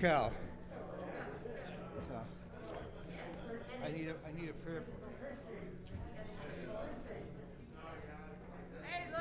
Raquel. I need a prayer. Hey, Lou.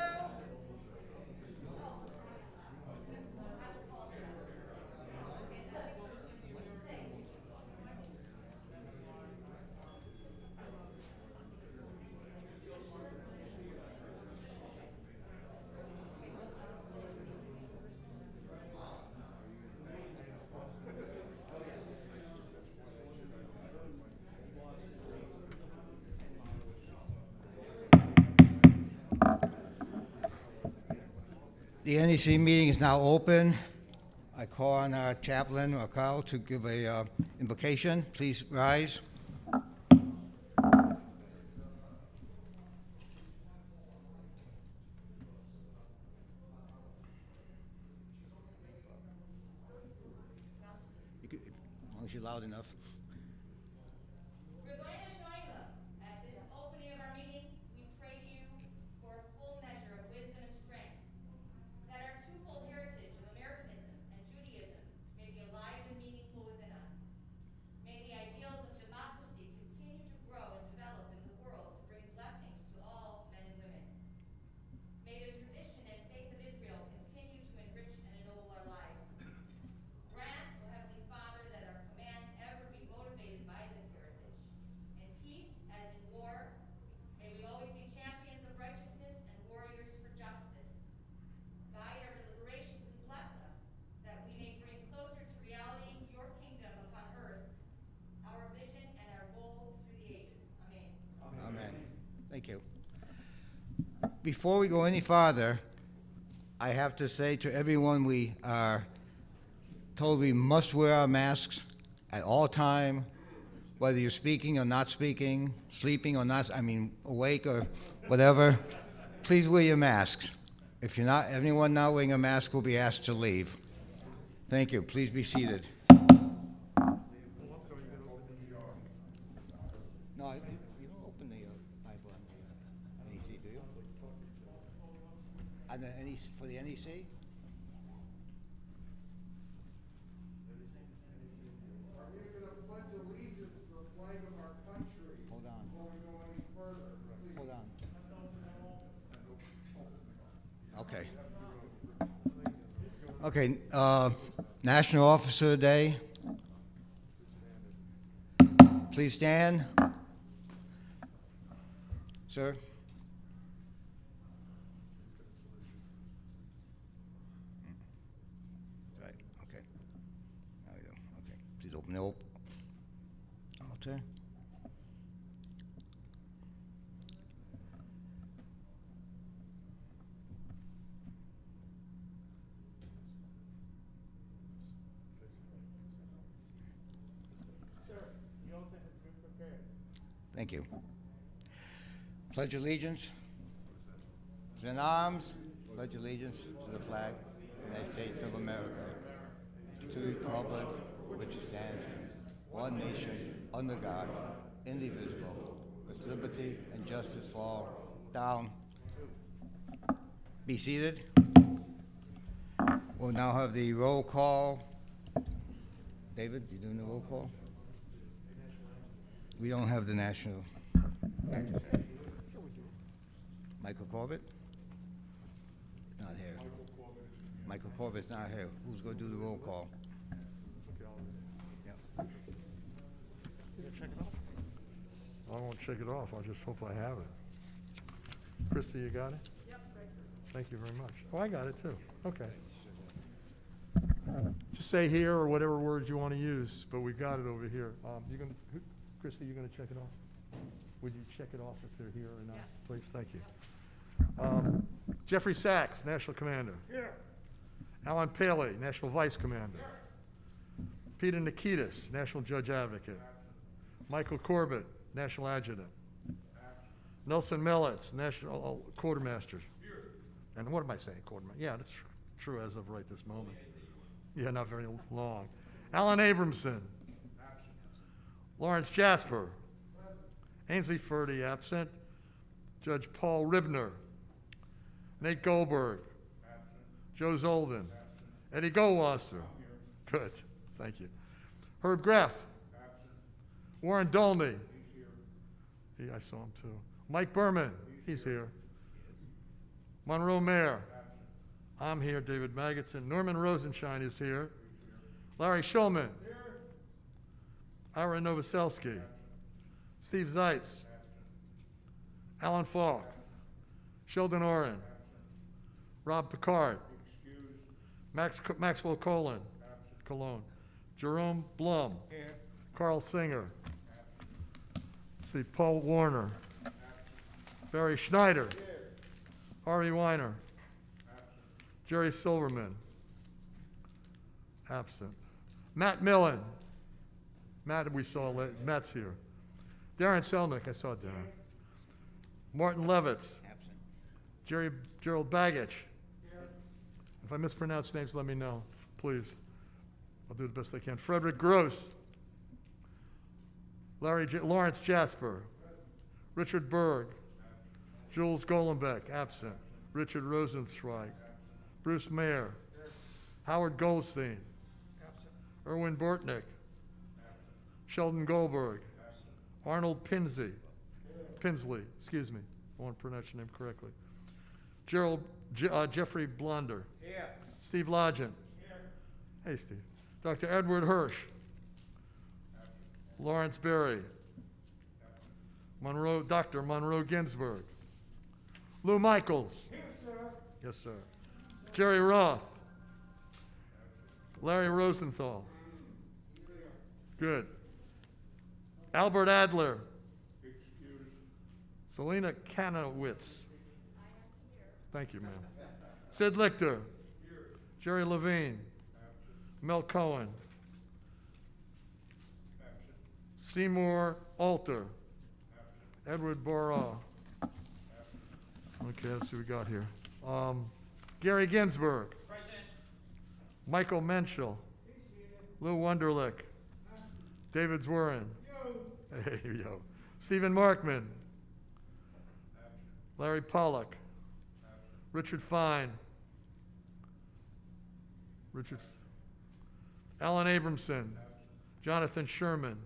The NEC meeting is now open. I call on our chaplain, Raquel, to give a invocation. Please rise. As long as you're loud enough. At this opening of our meeting, we pray to you for a full measure of wisdom and strength, that our twofold heritage of Americanism and Judaism may be alive and meaningful within us. May the ideals of democracy continue to grow and develop in the world to bring blessings to all men and women. May the tradition and faith of Israel continue to enrich and ennoble our lives. Grant, O Heavenly Father, that our command ever be motivated by this heritage. In peace as in war, may we always be champions of righteousness and warriors for justice. Guide our deliberations and bless us, that we may bring closer to reality your kingdom upon earth, our vision and our goal through the ages. Amen. Amen. Thank you. Before we go any farther, I have to say to everyone, we are told we must wear our masks at all time, whether you're speaking or not speaking, sleeping or not, awake or whatever. Please wear your masks. If you're not, anyone not wearing a mask will be asked to leave. Thank you. Please be seated. No, you don't open the Bible on the NEC, do you? On the NEC, for the NEC? Are we going to pledge allegiance to the flag of our country? Hold on. Before we go any further, please. Hold on. Okay, National Officer Day. Please stand. Sir. That's right, okay. There we go, okay. Please open the altar. Thank you. Pledge allegiance. In arms, pledge allegiance to the flag of the United States of America, to the republic for which it stands, one nation, under God, indivisible, with liberty and justice for all. Down. Be seated. We'll now have the roll call. David, you doing the roll call? We don't have the national anthem. Michael Corbett? He's not here. Michael Corbett's not here. Who's going to do the roll call? Yep. You gonna check it off? I won't check it off. I just hope I have it. Christy, you got it? Yep, right. Thank you very much. Oh, I got it too. Okay. Just say here or whatever words you want to use, but we got it over here. Christy, you going to check it off? Would you check it off if they're here or not? Yes. Please, thank you. Jeffrey Sachs, National Commander. Here. Alan Paley, National Vice Commander. Here. Peter Nikitas, National Judge Advocate. Michael Corbett, National Adjutant. Nelson Mellitz, National Quartermaster. Here. And what am I saying, Quartermaster? Yeah, that's true as of right this moment. Yeah, not very long. Alan Abramson. Lawrence Jasper. Present. Ainsley Ferdy, absent. Judge Paul Ribner. Nate Goldberg. Absent. Joe Zolden. Absent. Eddie Goldwasser. Good. Thank you. Herb Graff. Warren Dolney. I saw him too. Mike Berman. He's here. Monroe Mayer. I'm here. David Magidson. Norman Rosenshine is here. Larry Shulman. Ira Novoselsky. Steve Zeitz. Alan Falk. Sheldon Oren. Rob Picard. Maxwell Cologne. Jerome Blum. Here. Carl Singer. See, Paul Warner. Barry Schneider. Harvey Weiner. Jerry Silverman. Absent. Matt Millen. Matt, we saw, Matt's here. Darren Selnick, I saw Darren. Martin Levitz. Absent. Gerald Baggage. If I mispronounce names, let me know, please. I'll do the best I can. Frederick Gross. Lawrence Jasper. Richard Berg. Jules Golenbeck, absent. Richard Rosenzweig. Bruce Mayer. Howard Goldstein. Erwin Bortnick. Sheldon Goldberg. Arnold Pinsley, excuse me. I want to pronounce your name correctly. Jeffrey Blonder. Here. Steve Lodgen. Hey, Steve. Dr. Edward Hirsch. Lawrence Berry. Dr. Monroe Ginsburg. Lou Michaels. Here, sir. Yes, sir. Jerry Roth. Larry Rosenthal. Good. Albert Adler. Selena Kanowitz. Thank you, ma'am. Sid Lichter. Jerry Levine. Mel Cohen. Seymour Alter. Edward Borah. Okay, let's see what we got here. Gary Ginsberg. Present. Michael Menschel. Lou Wunderlich. David Zworin. Hey, yo. Stephen Markman. Larry Pollock. Richard Fine. Alan Abramson. Jonathan Sherman.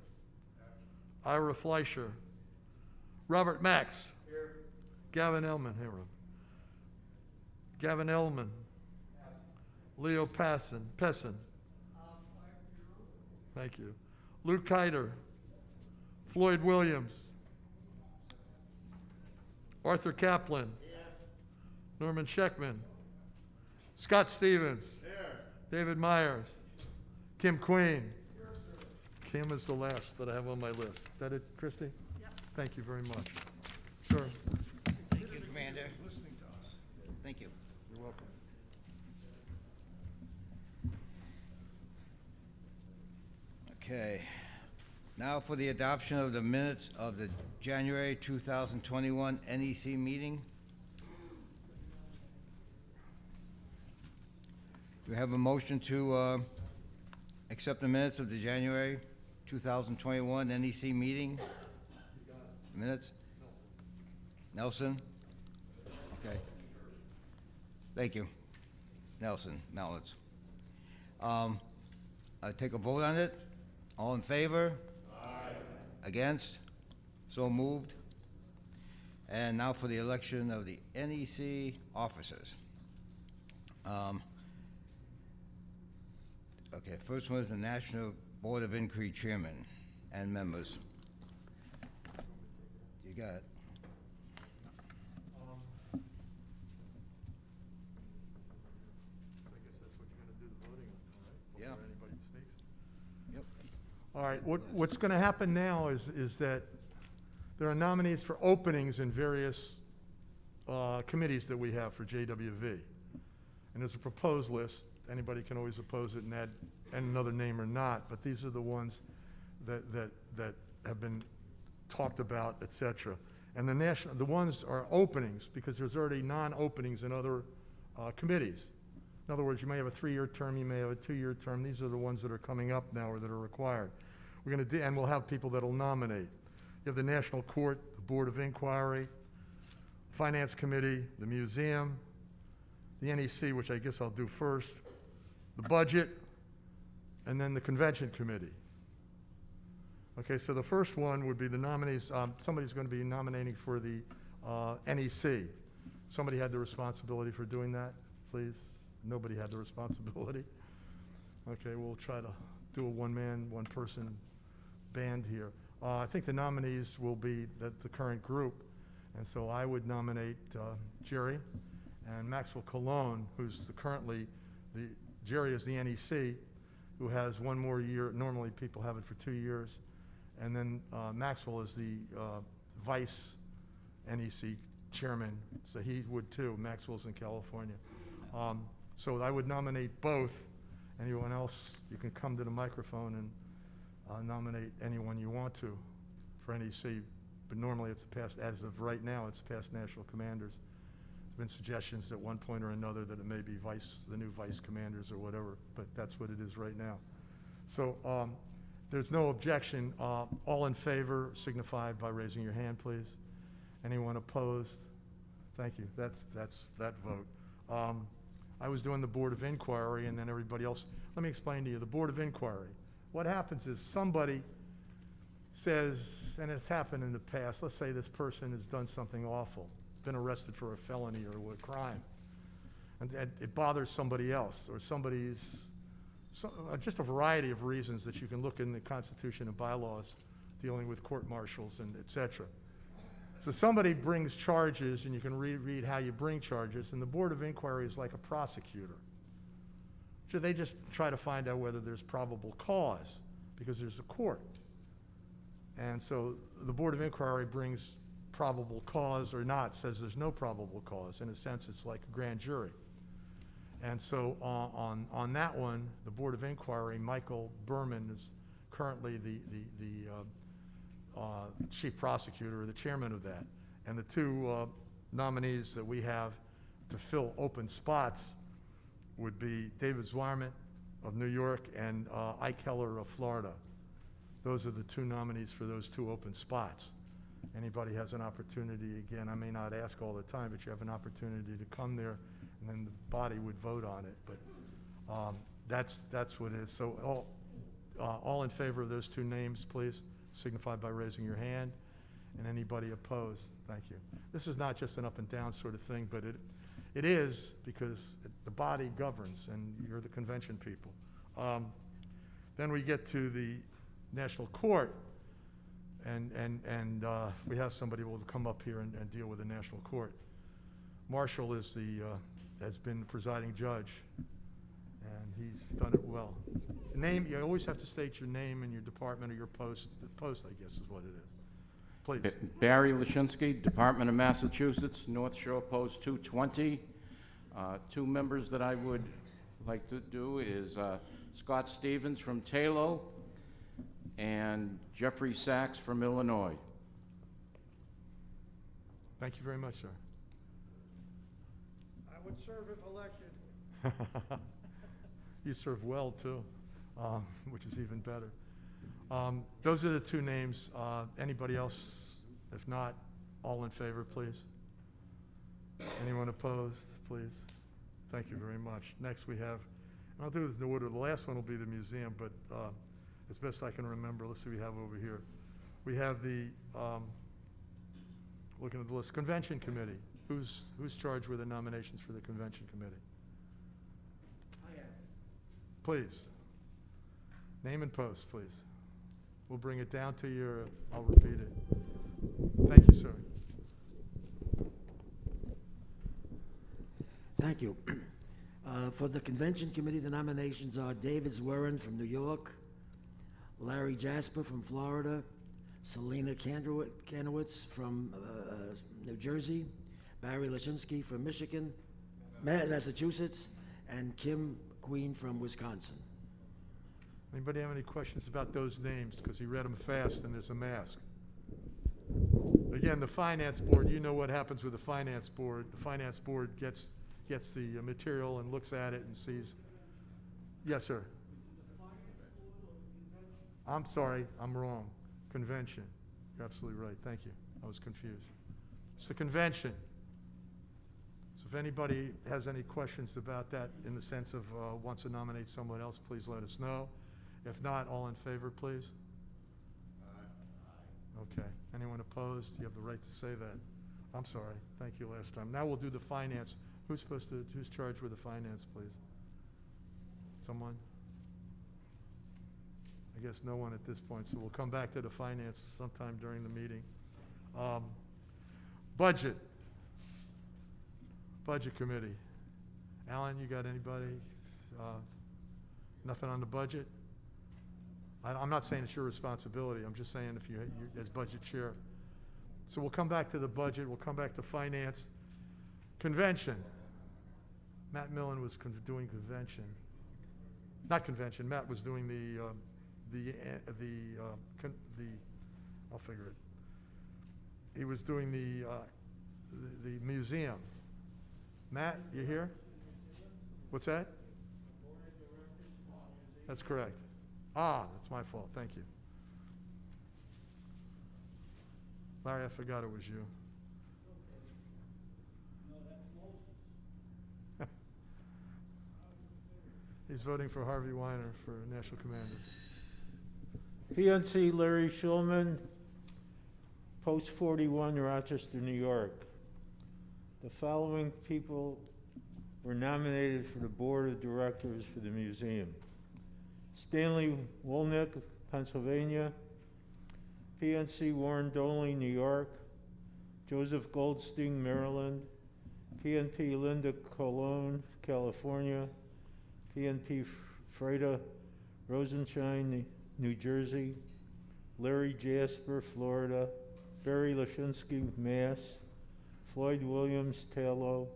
Ira Fleischer. Robert Max. Here. Gavin Ellman. Here, Rob. Gavin Ellman. Leo Pessin. Thank you. Luke Kiter. Floyd Williams. Arthur Kaplan. Norman Scheckman. Scott Stevens. David Myers. Kim Queen. Kim is the last that I have on my list. Is that it, Christy? Yep. Thank you very much. Sure. Thank you, Commander. Listening to us. Thank you. You're welcome. Okay. Now for the adoption of the minutes of the January 2021 NEC meeting. Do we have a motion to accept the minutes of the January 2021 NEC meeting? Minutes? Nelson? Okay. Thank you. Nelson, Mallets. I take a vote on it. All in favor? Aye. Against? So moved. And now for the election of the NEC officers. Okay, first one is the National Board of Inquiry Chairman and members. You got it. I guess that's what you're going to do the voting on, right? Yeah. Before anybody speaks. Yep. All right, what's going to happen now is that there are nominees for openings in various committees that we have for JWV. And there's a proposed list. Anybody can always oppose it and add another name or not, but these are the ones that have been talked about, et cetera. And the ones are openings because there's already non-openings in other committees. In other words, you may have a 3-year term, you may have a 2-year term. These are the ones that are coming up now or that are required. We're going to and we'll have people that will nominate. You have the National Court, the Board of Inquiry, Finance Committee, the Museum, the NEC, which I guess I'll do first, the Budget, and then the convention committee. Okay, so the first one would be the nominees. Somebody's going to be nominating for the NEC. Somebody had the responsibility for doing that, please? Nobody had the responsibility? Okay, we'll try to do a one-man, one-person band here. I think the nominees will be the current group, and so I would nominate Jerry and Maxwell Cologne, who's Jerry is the NEC, who has one more year. Normally people have it for 2 years. And then Maxwell is the vice NEC chairman, so he would too. Maxwell's in California. So I would nominate both. Anyone else, you can come to the microphone and nominate anyone you want to for NEC, but normally it's past, as of right now, it's past national commanders. There's been suggestions at one point or another that it may be the new vice commanders or whatever, but that's what it is right now. So there's no objection. All in favor signify by raising your hand, please. Anyone opposed? Thank you. That's that vote. I was doing the Board of Inquiry, and then everybody else. Let me explain to you. The Board of Inquiry. What happens is somebody says, and it's happened in the past, let's say this person has done something awful, been arrested for a felony or a crime, and it bothers somebody else, or just a variety of reasons that you can look in the Constitution and bylaws dealing with court-martials and et cetera. So somebody brings charges, and you can read how you bring charges, and the Board of Inquiry is like a prosecutor. So they just try to find out whether there's probable cause, because there's a court. And so the Board of Inquiry brings probable cause or not, says there's no probable cause. In a sense, it's like a grand jury. And so on that one, the Board of Inquiry, Michael Berman is currently the chief prosecutor or the chairman of that. And the two nominees that we have to fill open spots would be David Zwarman of New York and Ike Keller of Florida. Those are the two nominees for those two open spots. Anybody has an opportunity, again, I may not ask all the time, but you have an opportunity to come there, and then the body would vote on it. But that's what it is. So all in favor of those two names, please signify by raising your hand. And anybody opposed, thank you. This is not just an up and down sort of thing, but it is because the body governs, and you're the convention people. Then we get to the National Court, and we have somebody who will come up here and deal with the National Court. Marshall is has been the presiding judge, and he's done it well. Name, you always have to state your name and your department or your post. The post, I guess, is what it is. Please. Barry Lashinsky, Department of Massachusetts, North Shore Post 220. Two members that I would like to do is Scott Stevens from Taylor and Jeffrey Sachs from Illinois. Thank you very much, sir. I would serve if elected. You serve well, too, which is even better. Those are the two names. Anybody else? If not, all in favor, please. Anyone opposed, please? Thank you very much. Next we have, and I'll do this in order. The last one will be the museum, but as best I can remember, let's see what we have over here. We have the, looking at the list, Convention Committee. Who's charged with the nominations for the Convention Committee? I am. Please. Name and post, please. We'll bring it down to you, or I'll repeat it. Thank you, sir. Thank you. For the Convention Committee, the nominations are David Zwerin from New York, Larry Jasper from Florida, Selena Kanowitz from New Jersey, Barry Lashinsky from Michigan, Massachusetts, and Kim Queen from Wisconsin. Anybody have any questions about those names? Because he read them fast and there's a mask. Again, the Finance Board, you know what happens with the Finance Board. The Finance Board gets the material and looks at it and sees. Yes, sir. I'm sorry, I'm wrong. Convention. You're absolutely right. Thank you. I was confused. It's the convention. So if anybody has any questions about that in the sense of wants to nominate someone else, please let us know. If not, all in favor, please? Okay. Anyone opposed? You have the right to say that. I'm sorry. Thank you last time. Now we'll do the finance. Who's charged with the finance, please? Someone? I guess no one at this point, so we'll come back to the finance sometime during the meeting. Budget. Budget committee. Alan, you got anybody? Nothing on the budget? I'm not saying it's your responsibility. I'm just saying if you as budget chair. So we'll come back to the budget. We'll come back to finance. Convention. Matt Millen was doing convention. Not convention. Matt was doing I'll figure it. He was doing the museum. Matt, you here? What's that? That's correct. That's my fault. Thank you. Larry, I forgot it was you. He's voting for Harvey Weiner for National Commander. PNC Larry Shulman, Post 41, Rochester, New York. The following people were nominated for the Board of Directors for the museum. Stanley Wolnick, Pennsylvania. PNC Warren Doley, New York. Joseph Goldstein, Maryland. PNP Linda Colon, California. PNP Freda Rosenshine, New Jersey. Larry Jasper, Florida. Barry Lashinsky, Mass. Floyd Williams, Talo.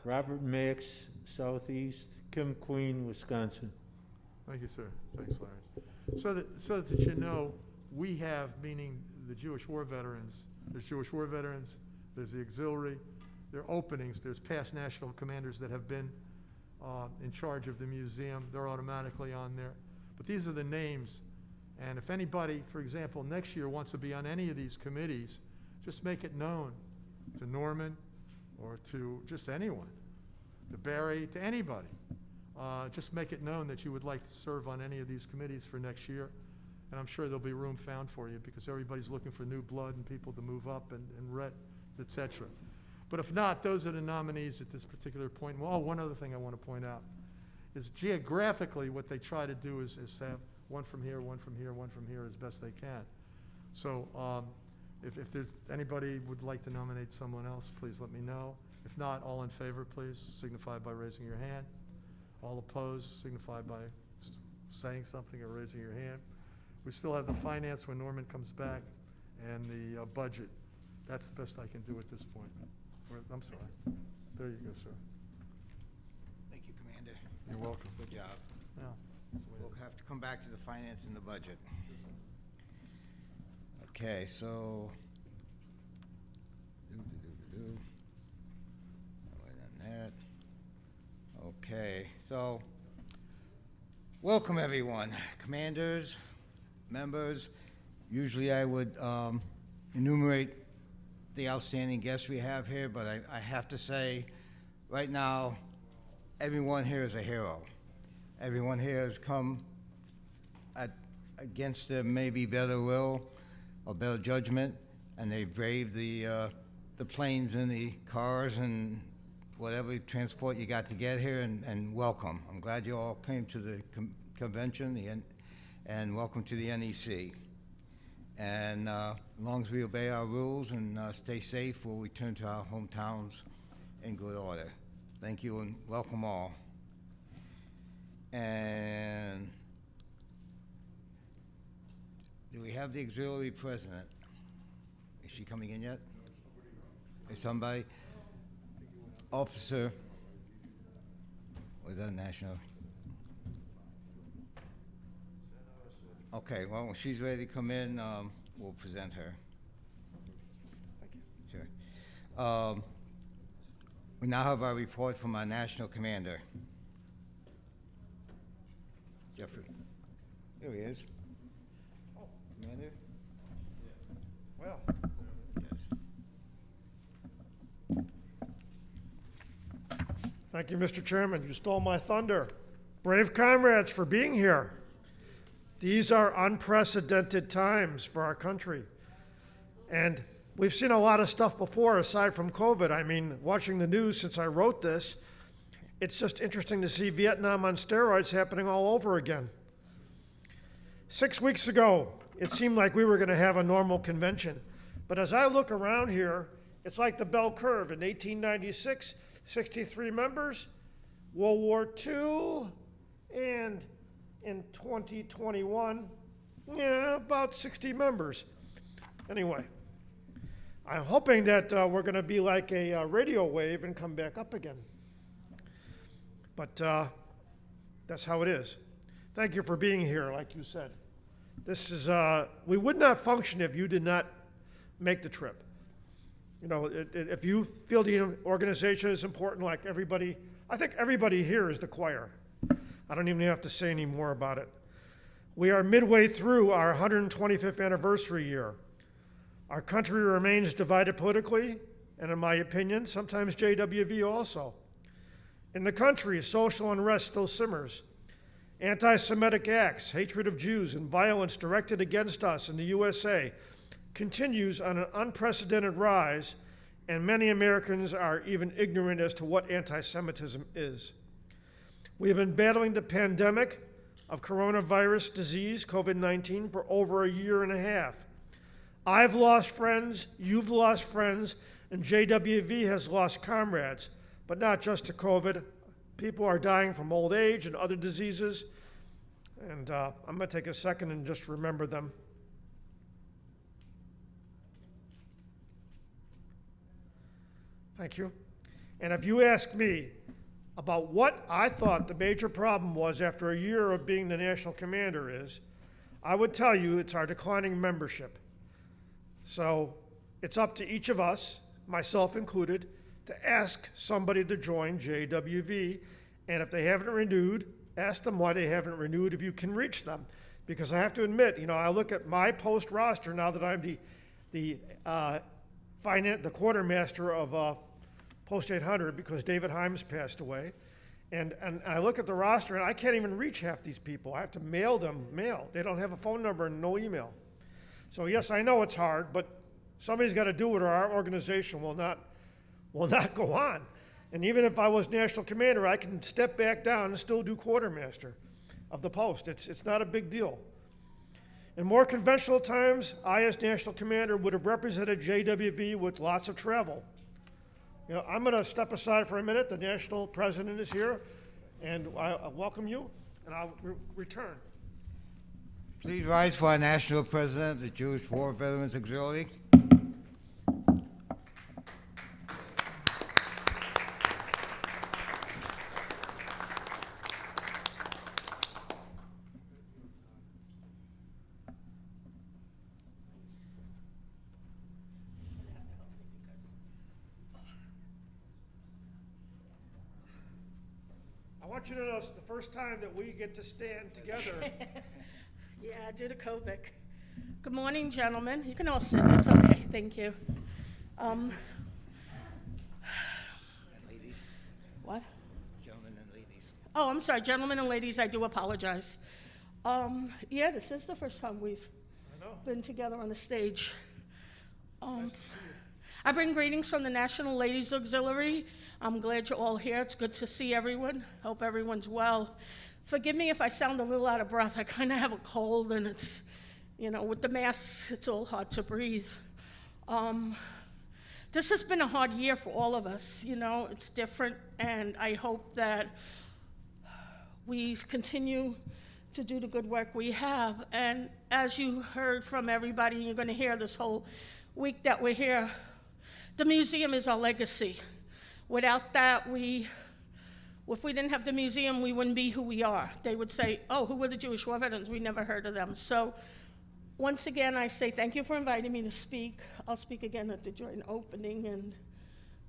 Robert Max, Southeast. Kim Queen, Wisconsin. Thank you, sir. Thanks, Larry. So that you know, we have, meaning the Jewish war veterans, there's Jewish war veterans, there's the auxiliary, there are openings, there's past national commanders that have been in charge of the museum. They're automatically on there. But these are the names. And if anybody, for example, next year wants to be on any of these committees, just make it known to Norman or to just anyone, to Barry, to anybody. Just make it known that you would like to serve on any of these committees for next year. And I'm sure there'll be room found for you because everybody's looking for new blood and people to move up and et cetera. But if not, those are the nominees at this particular point. Well, one other thing I want to point out is geographically what they try to do is have one from here, one from here, one from here as best they can. So if there's anybody would like to nominate someone else, please let me know. If not, all in favor, please signify by raising your hand. All opposed, signify by saying something or raising your hand. We still have the finance when Norman comes back and the budget. That's the best I can do at this point. I'm sorry. There you go, sir. Thank you, Commander. You're welcome. Good job. Yeah. We'll have to come back to the finance and the budget. Okay, so. Wait on that. Okay, so welcome everyone, commanders, members. Usually I would enumerate the outstanding guests we have here, but I have to say, right now, everyone here is a hero. Everyone here has come against their maybe better will or better judgment, and they braved the planes and the cars and whatever transport you got to get here, and welcome. I'm glad you all came to the convention, and welcome to the NEC. And as long as we obey our rules and stay safe, we'll return to our hometowns in good order. Thank you and welcome all. And do we have the auxiliary president? Is she coming in yet? Is somebody? Officer, was that national? Okay, well, when she's ready to come in, we'll present her. Thank you. Sure. We now have our report from our national commander. Jeffrey. Here he is. Oh, Commander? Well. Yes. Thank you, Mr. Chairman. You stole my thunder. Brave comrades for being here. These are unprecedented times for our country. And we've seen a lot of stuff before aside from COVID. I mean, watching the news since I wrote this, it's just interesting to see Vietnam on steroids happening all over again. 6 weeks ago, it seemed like we were going to have a normal convention. But as I look around here, it's like the bell curve. In 1896, 63 members, World War II, and in 2021, about 60 members. Anyway, I'm hoping that we're going to be like a radio wave and come back up again. But that's how it is. Thank you for being here, like you said. This is, we would not function if you did not make the trip. You know, if you feel the organization is important, like everybody, I think everybody here is the choir. I don't even have to say any more about it. We are midway through our 125th anniversary year. Our country remains divided politically, and in my opinion, sometimes JWV also. In the country, social unrest still simmers. Anti-Semitic acts, hatred of Jews, and violence directed against us in the USA continues on an unprecedented rise, and many Americans are even ignorant as to what anti-Semitism is. We have been battling the pandemic of coronavirus disease, COVID-19, for over a year and a half. I've lost friends, you've lost friends, and JWV has lost comrades, but not just to COVID. People are dying from old age and other diseases, and I'm going to take a second and just remember them. Thank you. And if you ask me about what I thought the major problem was after a year of being the national commander is, I would tell you it's our declining membership. So it's up to each of us, myself included, to ask somebody to join JWV, and if they haven't renewed, ask them why they haven't renewed if you can reach them. Because I have to admit, you know, I look at my post roster now that I'm the quartermaster of Post 800 because David Himes passed away, and I look at the roster and I can't even reach half these people. I have to mail them mail. They don't have a phone number and no email. So yes, I know it's hard, but somebody's got to do it or our organization will not go on. And even if I was national commander, I can step back down and still do quartermaster of the post. It's not a big deal. In more conventional times, I as national commander would have represented JWV with lots of travel. You know, I'm going to step aside for a minute. The national president is here, and I welcome you, and I'll return. Please rise for our national president of the Jewish War Veterans Auxiliary. I want you to know it's the first time that we get to stand together. Yeah, due to COVID. Good morning, gentlemen. You can all sit. It's okay. Thank you. And ladies, What? gentlemen and ladies. Oh, I'm sorry, gentlemen and ladies. I do apologize. Yeah, this is the first time we've I know. been together on the stage. Nice to see you. I bring greetings from the National Ladies Auxiliary. I'm glad you're all here. It's good to see everyone. Hope everyone's well. Forgive me if I sound a little out of breath. I kind of have a cold, and it's, you know, with the masks, it's all hard to breathe. This has been a hard year for all of us. You know, it's different, and I hope that we continue to do the good work we have. And as you heard from everybody, you're going to hear this whole week that we're here, the museum is our legacy. Without that, if we didn't have the museum, we wouldn't be who we are. They would say, oh, who were the Jewish war veterans? We never heard of them. So once again, I say thank you for inviting me to speak. I'll speak again at the joint opening, and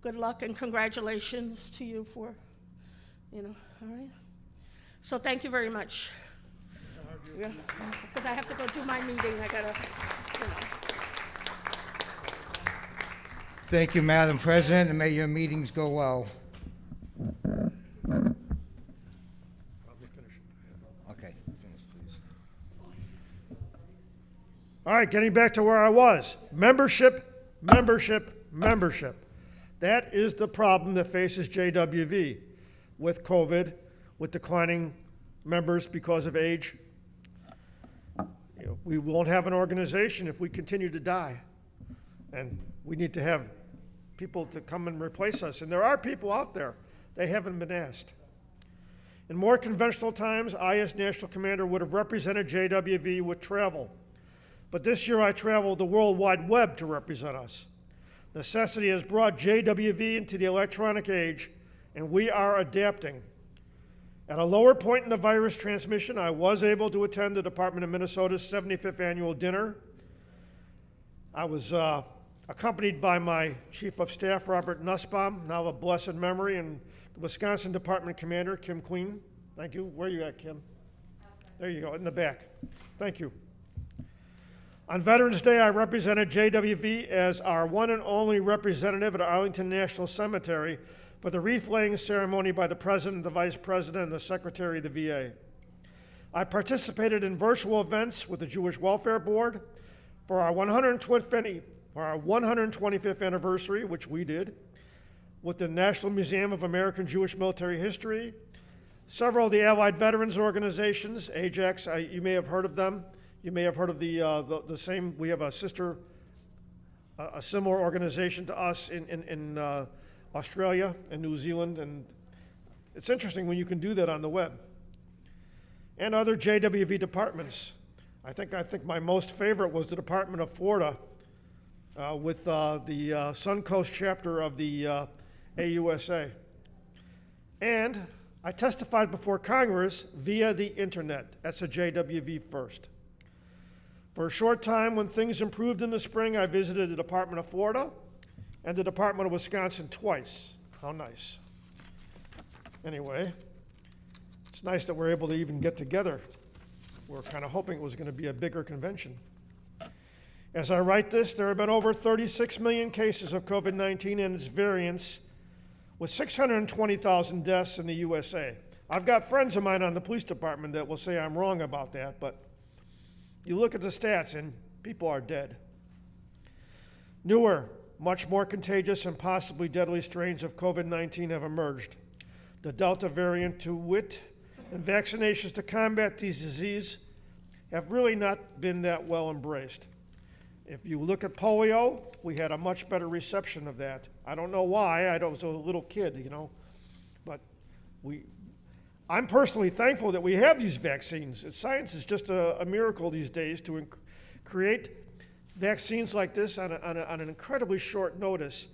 good luck and congratulations to you for, you know, all right? So thank you very much. Because I have to go do my meeting. I gotta, you know. Thank you, Madam President, and may your meetings go well. Probably finish it. Okay, finish, please. All right, getting back to where I was. Membership, membership, membership. That is the problem that faces JWV with COVID, with declining members because of age. You know, we won't have an organization if we continue to die. And we need to have people to come and replace us. And there are people out there. They haven't been asked. In more conventional times, I, as National Commander, would have represented JWV with travel. But this year I traveled the World Wide Web to represent us. Necessity has brought JWV into the electronic age, and we are adapting. At a lower point in the virus transmission, I was able to attend the Department of Minnesota's 75th annual dinner. I was accompanied by my Chief of Staff, Robert Nussbaum, now of blessed memory, and the Wisconsin Department Commander, Kim Queen. Thank you. Where are you at, Kim? There you go, in the back. Thank you. On Veterans Day, I represented JWV as our one and only representative at Arlington National Cemetery for the wreath-laying ceremony by the President, the Vice President, and the Secretary of the VA. I participated in virtual events with the Jewish Welfare Board for our 125th anniversary, which we did, with the National Museum of American Jewish Military History, several of the Allied Veterans Organizations, AJAX, you may have heard of them. You may have heard of the same, we have a similar organization to us in Australia and New Zealand, and it's interesting when you can do that on the web. And other JWV departments. I think my most favorite was the Department of Florida with the Suncoast chapter of the AUSA. And I testified before Congress via the internet. That's a JWV first. For a short time, when things improved in the spring, I visited the Department of Florida and the Department of Wisconsin twice. How nice. Anyway, it's nice that we're able to even get together. We're kind of hoping it was going to be a bigger convention. As I write this, there have been over 36 million cases of COVID-19 and its variants, with 620,000 deaths in the USA. I've got friends of mine on the police department that will say I'm wrong about that, but you look at the stats and people are dead. Newer, much more contagious and possibly deadly strains of COVID-19 have emerged. The Delta variant, to wit, and vaccinations to combat these diseases have really not been that well embraced. If you look at polio, we had a much better reception of that. I don't know why, I was a little kid, you know, but I'm personally thankful that we have these vaccines. Science is just a miracle these days to create vaccines like this on an incredibly short notice,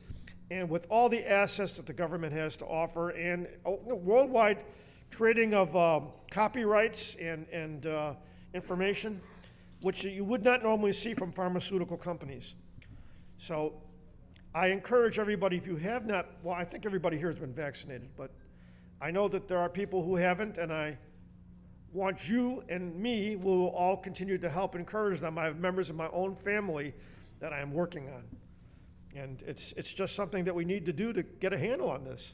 and with all the assets that the government has to offer, and worldwide trading of copyrights and information, which you would not normally see from pharmaceutical companies. So I encourage everybody, if you have not, well, I think everybody here has been vaccinated, but I know that there are people who haven't, and I want you and me, we will all continue to help encourage them. I have members of my own family that I am working on. And it's just something that we need to do to get a handle on this.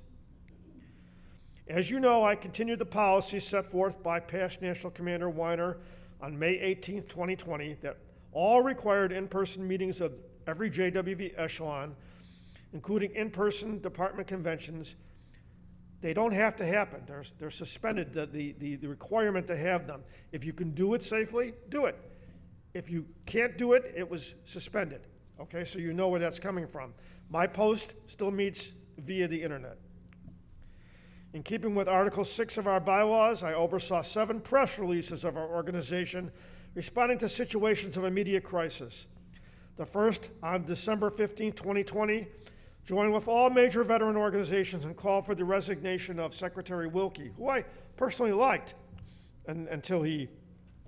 As you know, I continued the policy set forth by past National Commander Weiner on May 18, 2020, that all required in-person meetings of every JWV echelon, including in-person department conventions, they don't have to happen. They're suspended, the requirement to have them. If you can do it safely, do it. If you can't do it, it was suspended. Okay, so you know where that's coming from. My post still meets via the internet. In keeping with Article 6 of our bylaws, I oversaw 7 press releases of our organization responding to situations of immediate crisis. The first, on December 15, 2020, joined with all major veteran organizations and called for the resignation of Secretary Wilkie, who I personally liked until he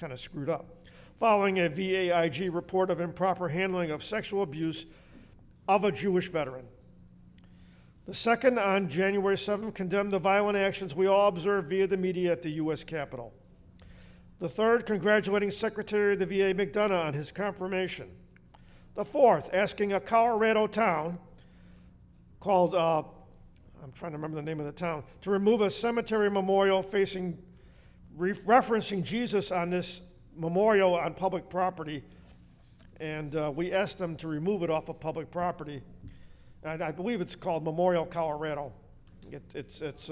kind of screwed up, following a VAIG report of improper handling of sexual abuse of a Jewish veteran. The second, on January 7th, condemned the violent actions we all observed via the media at the U.S. Capitol. The third, congratulating Secretary of the VA McDonough on his confirmation. The fourth, asking a Colorado town called, I'm trying to remember the name of the town, to remove a cemetery memorial referencing Jesus on this memorial on public property and we asked them to remove it off of public property. And I believe it's called Memorial, Colorado. It's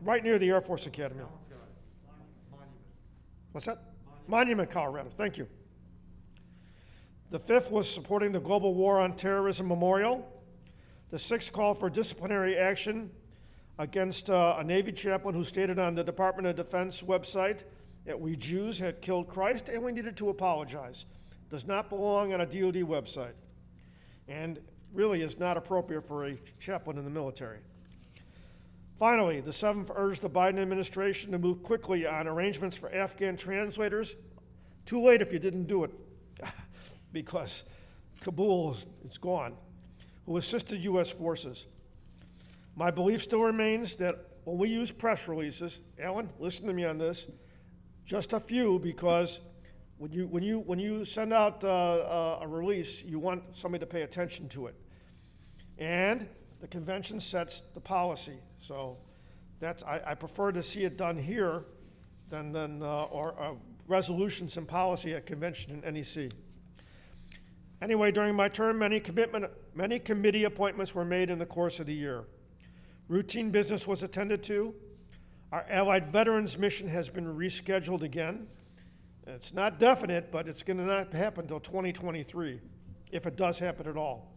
right near the Air Force Academy. What's that? Monument, Colorado. Thank you. The 5th was supporting the Global War on Terrorism Memorial. The 6th called for disciplinary action against a Navy chaplain who stated on the Department of Defense website that we Jews had killed Christ and we needed to apologize. Does not belong on a DoD website, and really is not appropriate for a chaplain in the military. Finally, the 7th urged the Biden administration to move quickly on arrangements for Afghan translators. Too late if you didn't do it, because Kabul is gone, who assisted U.S. forces. My belief still remains that when we use press releases, Alan, listen to me on this, just a few, because when you send out a release, you want somebody to pay attention to it. And the convention sets the policy. So I prefer to see it done here than resolutions and policy at convention and NEC. Anyway, during my term, many committee appointments were made in the course of the year. Routine business was attended to. Our Allied Veterans Mission has been rescheduled again. It's not definite, but it's going to not happen until 2023, if it does happen at all.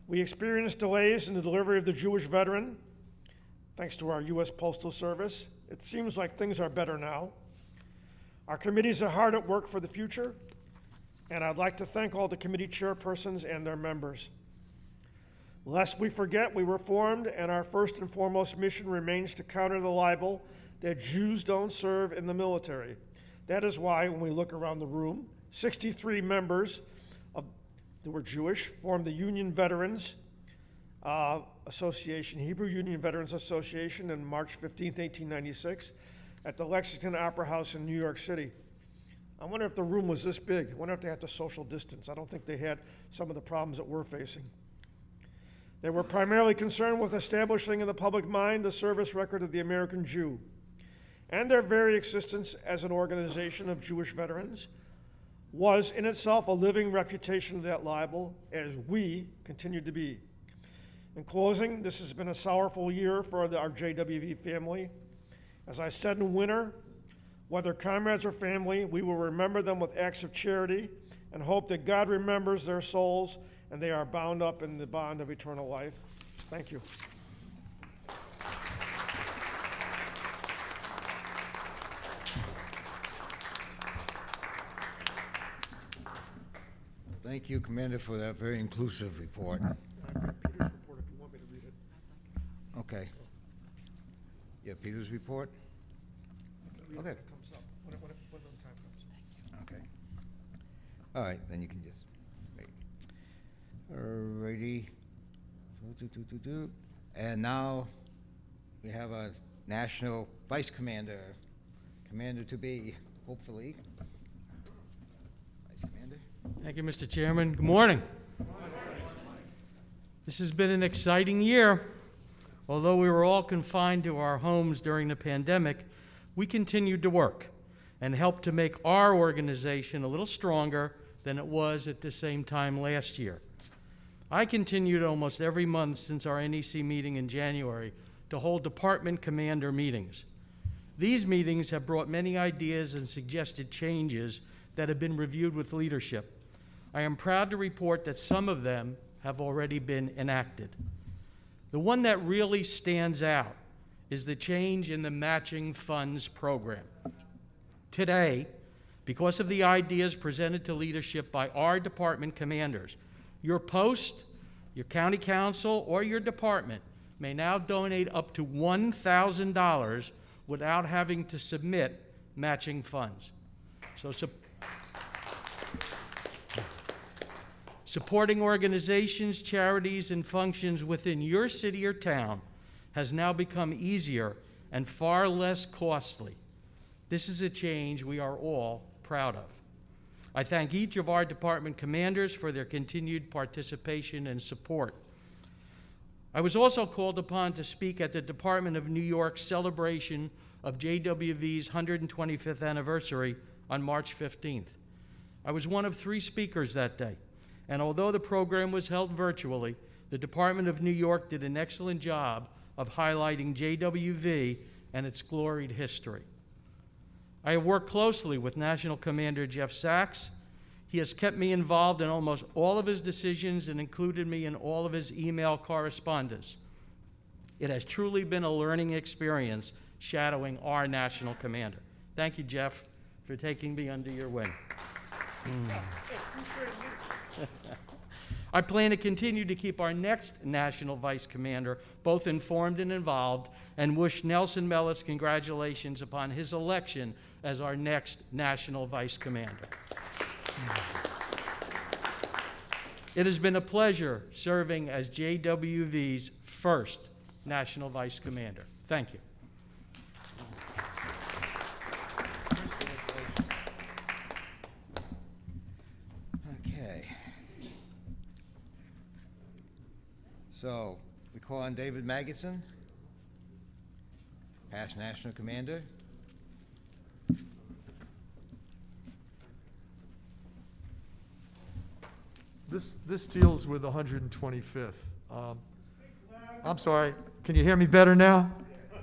We experienced delays in the delivery of the Jewish veteran, thanks to our U.S. Postal Service. It seems like things are better now. Our committees are hard at work for the future, and I'd like to thank all the committee chairpersons and their members. Lest we forget, we were formed, and our first and foremost mission remains to counter the libel that Jews don't serve in the military. That is why, when we look around the room, 63 members that were Jewish formed the Union Veterans Association, Hebrew Union Veterans Association, on March 15, 1896, at the Lexington Opera House in New York City. I wonder if the room was this big. I wonder if they had to social distance. I don't think they had some of the problems that we're facing. They were primarily concerned with establishing in the public mind the service record of the American Jew, and their very existence as an organization of Jewish veterans was in itself a living refutation of that libel, as we continue to be. In closing, this has been a sorrowful year for our JWV family. As I said in winter, whether comrades or family, we will remember them with acts of charity and hope that God remembers their souls and they are bound up in the bond of eternal life. Thank you. Thank you, Commander, for that very inclusive report. I've got Peter's report if you want me to read it. Okay. Yeah, Peter's report? Read it Okay. when it comes up, when the time comes. Okay. All right, then you can just wait. Alrighty. And now we have a National Vice Commander, Commander-to-be, hopefully. Vice Commander. Thank you, Mr. Chairman. Good morning. This has been an exciting year. Although we were all confined to our homes during the pandemic, we continued to work and helped to make our organization a little stronger than it was at the same time last year. I continued almost every month since our NEC meeting in January to hold department commander meetings. These meetings have brought many ideas and suggested changes that have been reviewed with leadership. I am proud to report that some of them have already been enacted. The one that really stands out is the change in the matching funds program. Today, because of the ideas presented to leadership by our department commanders, your post, your county council, or your department may now donate up to $1,000 without having to submit matching funds. So supporting organizations, charities, and functions within your city or town has now become easier and far less costly. This is a change we are all proud of. I thank each of our department commanders for their continued participation and support. I was also called upon to speak at the Department of New York's celebration of JWV's 125th anniversary on March 15th. I was one of 3 speakers that day, and although the program was held virtually, the Department of New York did an excellent job of highlighting JWV and its gloried history. I have worked closely with National Commander Jeff Sachs. He has kept me involved in almost all of his decisions and included me in all of his email correspondence. It has truly been a learning experience shadowing our National Commander. Thank you, Jeff, for taking me under your wing. I plan to continue to keep our next National Vice Commander both informed and involved, and wish Nelson Mellis congratulations upon his election as our next National Vice Commander. It has been a pleasure serving as JWV's first National Vice Commander. Thank you. Okay. So, we call on David Magidson, past National Commander. This deals with 125th. I'm sorry, can you hear me better now?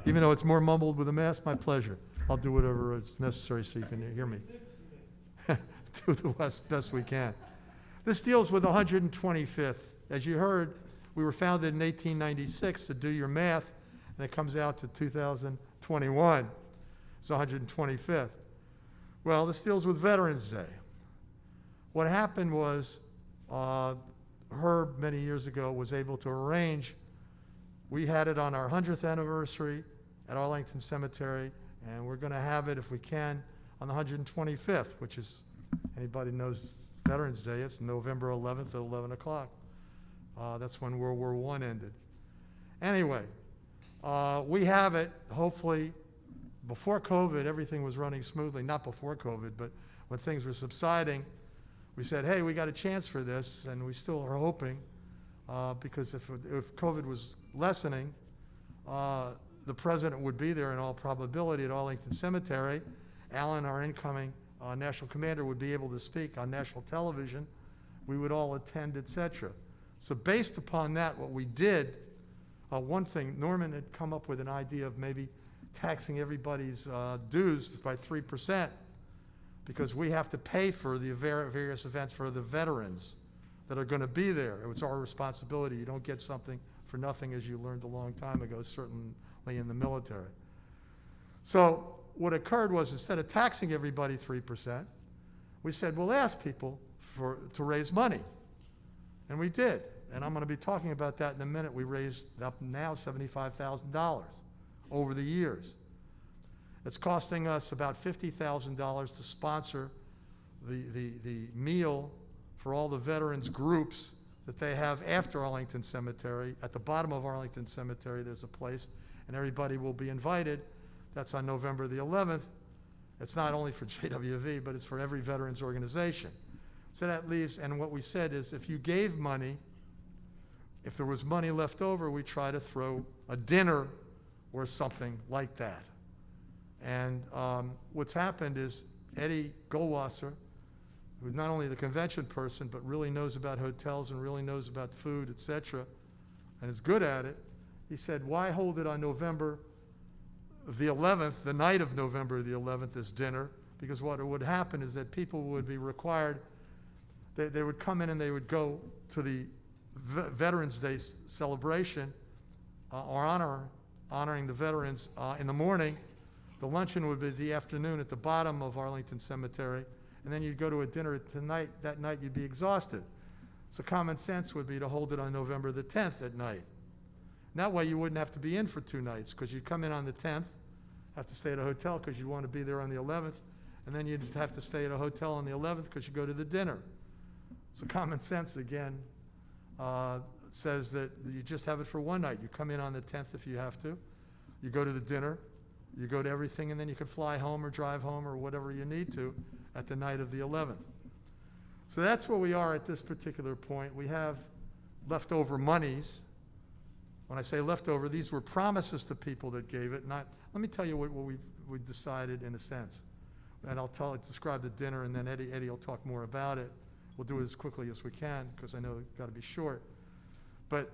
Even though it's more mumbled with a mask, my pleasure. I'll do whatever is necessary so you can hear me. Do the best we can. This deals with 125th. As you heard, we were founded in 1896, so do your math, and it comes out to 2021. It's 125th. Well, this deals with Veterans Day. What happened was, Herb, many years ago, was able to arrange. We had it on our 100th anniversary at Arlington Cemetery, and we're going to have it, if we can, on the 125th, which is, anybody knows Veterans Day, it's November 11th at 11 o'clock. That's when World War I ended. Anyway, we have it, hopefully, before COVID, everything was running smoothly. Not before COVID, but when things were subsiding, we said, hey, we got a chance for this, and we still are hoping, because if COVID was lessening, the president would be there in all probability at Arlington Cemetery. Alan, our incoming National Commander, would be able to speak on national television. We would all attend, etc. So based upon that, what we did, one thing, Norman had come up with an idea of maybe taxing everybody's dues by 3%, because we have to pay for the various events for the veterans that are going to be there. It's our responsibility. You don't get something for nothing, as you learned a long time ago, certainly in the military. So what occurred was, instead of taxing everybody 3%, we said, we'll ask people to raise money. And we did. And I'm going to be talking about that in a minute. We raised up now $75,000 over the years. It's costing us about $50,000 to sponsor the meal for all the veterans groups that they have after Arlington Cemetery. At the bottom of Arlington Cemetery, there's a place, and everybody will be invited. That's on November the 11th. It's not only for JWV, but it's for every veterans organization. So that leaves, and what we said is, if you gave money, if there was money left over, we try to throw a dinner or something like that. And what's happened is Eddie Goldwasser, who's not only the convention person, but really knows about hotels and really knows about food, etc., and is good at it, he said, why hold it on November the 11th, the night of November the 11th, this dinner? Because what would happen is that people would be required, they would come in and they would go to the Veterans Day celebration, or honoring the veterans in the morning. The luncheon would be the afternoon at the bottom of Arlington Cemetery, and then you'd go to a dinner tonight. That night you'd be exhausted. So common sense would be to hold it on November the 10th at night. And that way you wouldn't have to be in for 2 nights, because you'd come in on the 10th, have to stay at a hotel because you want to be there on the 11th, and then you'd have to stay at a hotel on the 11th because you go to the dinner. So common sense, again, says that you just have it for 1 night. You come in on the 10th if you have to. You go to the dinner. You go to everything, and then you can fly home or drive home or whatever you need to at the night of the 11th. So that's where we are at this particular point. We have leftover monies. When I say leftover, these were promises to people that gave it. Not. Let me tell you what we decided in a sense. And describe the dinner, and then Eddie will talk more about it. We'll do it as quickly as we can, because I know it's got to be short. But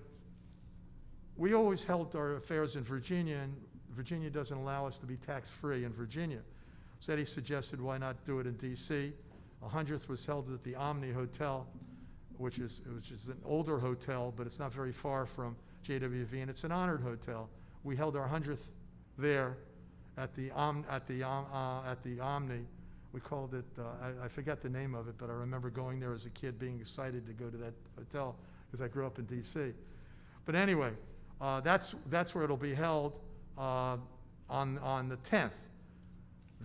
we always held our affairs in Virginia, and Virginia doesn't allow us to be tax-free in Virginia. So Eddie suggested, why not do it in D.C.? 100th was held at the Omni Hotel, which is an older hotel, but it's not very far from JWV, and it's an honored hotel. We held our 100th there at the Omni. We called it, I forget the name of it, but I remember going there as a kid, being excited to go to that hotel, because I grew up in D.C. But anyway, that's where it'll be held on the 10th,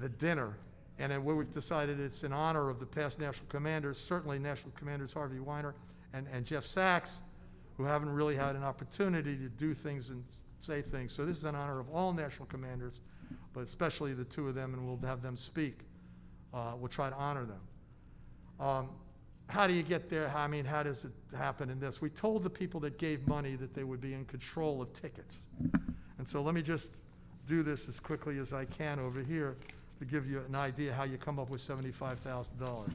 the dinner. And then we decided it's in honor of the past national commanders, certainly National Commanders Harvey Weiner and Jeff Sachs, who haven't really had an opportunity to do things and say things. So this is in honor of all national commanders, but especially the two of them, and we'll have them speak. We'll try to honor them. How do you get there? I mean, how does it happen in this? We told the people that gave money that they would be in control of tickets. And so let me just do this as quickly as I can over here to give you an idea how you come up with $75,000.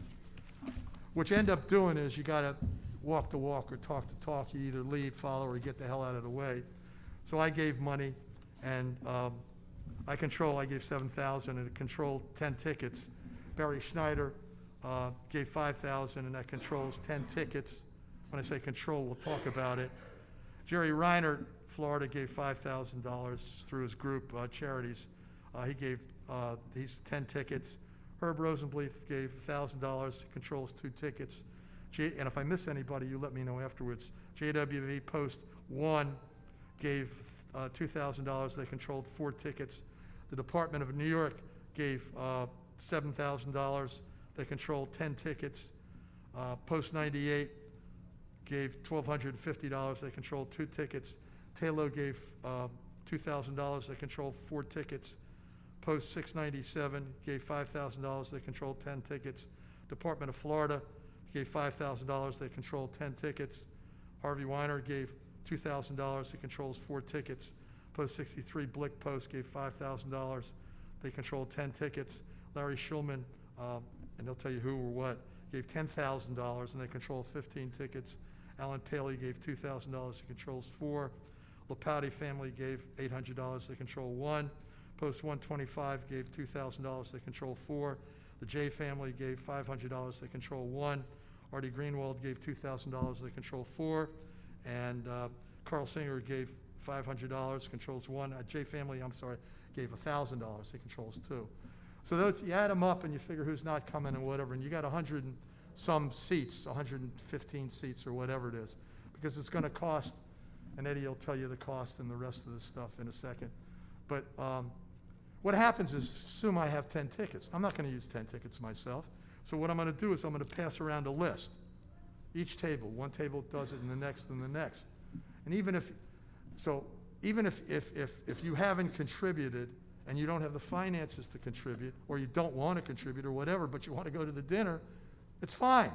What you end up doing is you got to walk the walk or talk the talk. You either lead, follow, or get the hell out of the way. So I gave money, and I gave $7,000, and it controlled 10 tickets. Barry Schneider gave $5,000, and that controls 10 tickets. When I say control, we'll talk about it. Jerry Reiner, Florida, gave $5,000 through his group, Charities. He gave these 10 tickets. Herb Rosenbluth gave $1,000, controls 2 tickets. And if I miss anybody, you let me know afterwards. JWV Post 1 gave $2,000. They controlled 4 tickets. The Department of New York gave $7,000. They controlled 10 tickets. Post 98 gave $1,250. They controlled 2 tickets. Taylor gave $2,000. They controlled 4 tickets. Post 697 gave $5,000. They controlled 10 tickets. Department of Florida gave $5,000. They controlled 10 tickets. Harvey Weiner gave $2,000. He controls 4 tickets. Post 63 Blick Post gave $5,000. They controlled 10 tickets. Larry Shulman, and they'll tell you who or what, gave $10,000, and they control 15 tickets. Alan Paley gave $2,000. He controls 4. Lapouty family gave $800. They control 1. Post 125 gave $2,000. They control 4. The J family gave $500. They control 1. Artie Greenwald gave $2,000. They control 4. And Carl Singer gave $500. Controls 1. J family, gave $1,000. He controls 2. So those, you add them up and you figure who's not coming and whatever, and you got 100 and some seats, 115 seats or whatever it is, because it's going to cost, and Eddie will tell you the cost and the rest of the stuff in a second. But what happens is, assume I have 10 tickets. I'm not going to use 10 tickets myself. So what I'm going to do is I'm going to pass around a list. Each table, one table does it, and the next, and the next. And even if you haven't contributed, and you don't have the finances to contribute, or you don't want to contribute or whatever, but you want to go to the dinner, it's fine.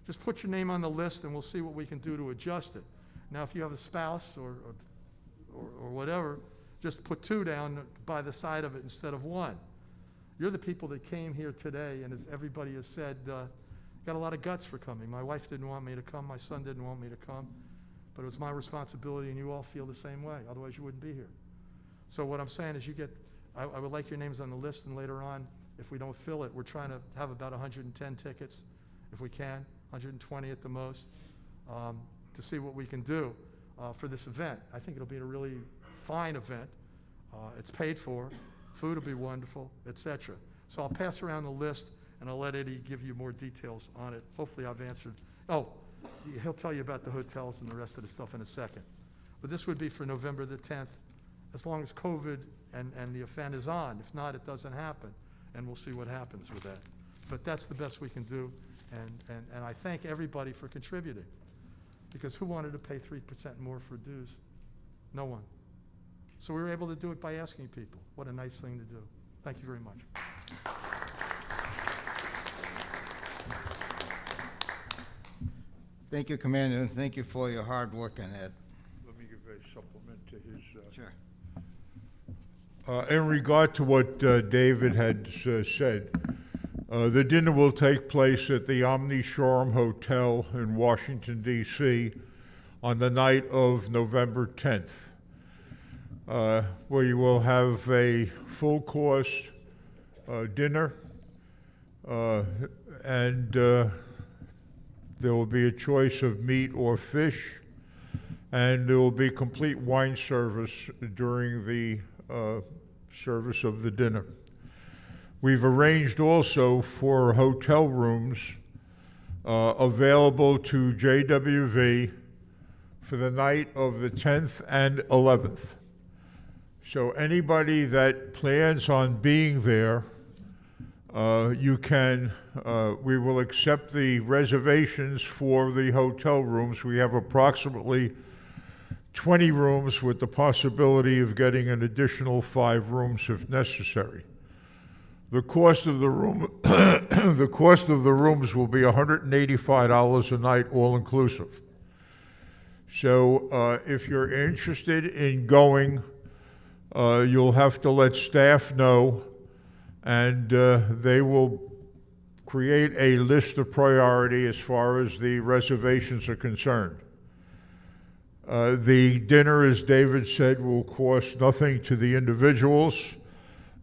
Just put your name on the list and we'll see what we can do to adjust it. Now, if you have a spouse or whatever, just put 2 down by the side of it instead of 1. You're the people that came here today, and as everybody has said, got a lot of guts for coming. My wife didn't want me to come, my son didn't want me to come, but it was my responsibility, and you all feel the same way, otherwise you wouldn't be here. So what I'm saying is I would like your names on the list, and later on, if we don't fill it, we're trying to have about 110 tickets, if we can, 120 at the most, to see what we can do for this event. I think it'll be a really fine event. It's paid for, food will be wonderful, etc. So I'll pass around the list, and I'll let Eddie give you more details on it. Hopefully I've answered. Oh, he'll tell you about the hotels and the rest of the stuff in a second. But this would be for November the 10th. As long as COVID and the event is on. If not, it doesn't happen, and we'll see what happens with that. But that's the best we can do, and I thank everybody for contributing, because who wanted to pay 3% more for dues? No one. So we were able to do it by asking people. What a nice thing to do. Thank you very much. Thank you, Commander, and thank you for your hard work on that. Let me give a supplement to his. Sure. In regard to what David had said, the dinner will take place at the Omni Shoreham Hotel in Washington, D.C. on the night of November 10th, where you will have a full-course dinner, and there will be a choice of meat or fish, and there will be complete wine service during the service of the dinner. We've arranged also for hotel rooms available to JWV for the night of the 10th and 11th. So anybody that plans on being there, you can, we will accept the reservations for the hotel rooms. We have approximately 20 rooms with the possibility of getting an additional 5 rooms if necessary. The cost of the room, the cost of the rooms will be $185 a night, all inclusive. So if you're interested in going, you'll have to let staff know, and they will create a list of priority as far as the reservations are concerned. The dinner, as David said, will cost nothing to the individuals.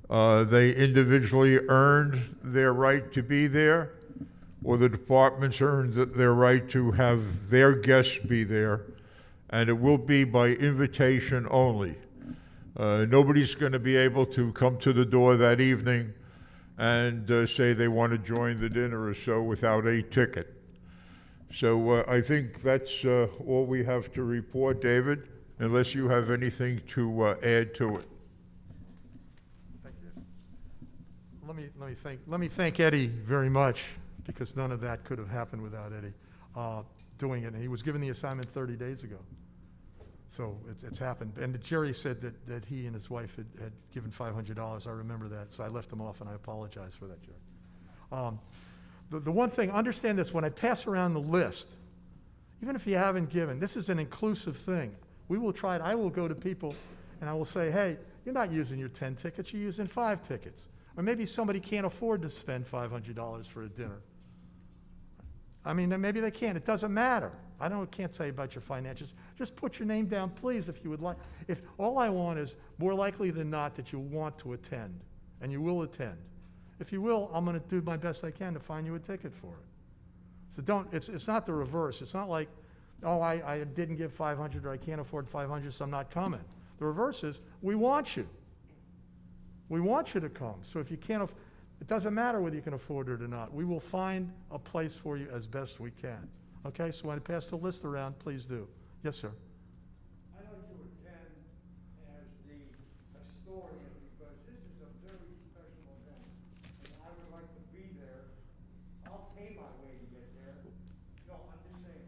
They individually earned their right to be there, or the departments earned their right to have their guests be there, and it will be by invitation only. Nobody's going to be able to come to the door that evening and say they want to join the dinner or so without a ticket. So I think that's all we have to report, David, unless you have anything to add to it. Thank you. Let me thank Eddie very much, because none of that could have happened without Eddie doing it. And he was given the assignment 30 days ago. So it's happened. And Jerry said that he and his wife had given $500. I remember that. So I left them off, and I apologize for that, Jerry. The one thing, understand this, when I pass around the list, even if you haven't given, this is an inclusive thing. We will try it. I will go to people and I will say, hey, you're not using your 10 tickets, you're using 5 tickets. Or maybe somebody can't afford to spend $500 for a dinner. I mean, then maybe they can't. It doesn't matter. Can't say about your finances. Just put your name down, please, if you would like. If all I want is more likely than not that you want to attend, and you will attend. If you will, I'm going to do my best I can to find you a ticket for it. So it's not the reverse. It's not like, oh, I didn't give 500 or I can't afford 500, so I'm not coming. The reverse is, we want you. We want you to come. So if you can't, it doesn't matter whether you can afford it or not. We will find a place for you as best we can. Okay, so when I pass the list around, please do. Yes, sir. I'd like to attend as the historian, because this is a very special event, and I would like to be there. I'll pay my way to get there. No, I'm just saying.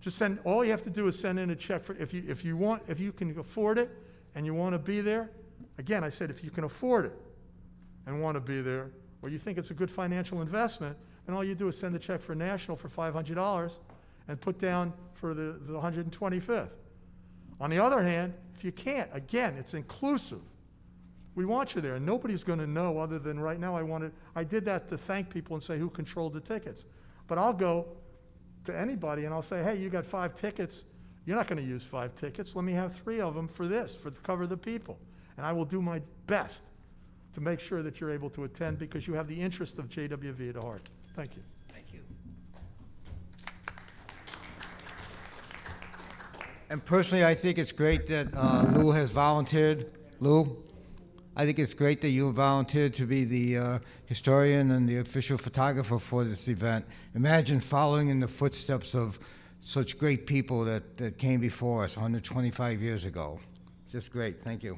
Just send, all you have to do is send in a check for, if you can afford it and you want to be there. Again, I said if you can afford it and want to be there, or you think it's a good financial investment, and all you do is send a check for national for $500 and put down for the 125th. On the other hand, if you can't, again, it's inclusive. We want you there, and nobody's going to know other than right now I did that to thank people and say who controlled the tickets. But I'll go to anybody and I'll say, hey, you got 5 tickets. You're not going to use 5 tickets. Let me have 3 of them for this, for the cover of the people. And I will do my best to make sure that you're able to attend, because you have the interest of JWV at heart. Thank you. Thank you. And personally, I think it's great that Lou has volunteered. Lou, I think it's great that you volunteered to be the historian and the official photographer for this event. Imagine following in the footsteps of such great people that came before us 125 years ago. Just great. Thank you.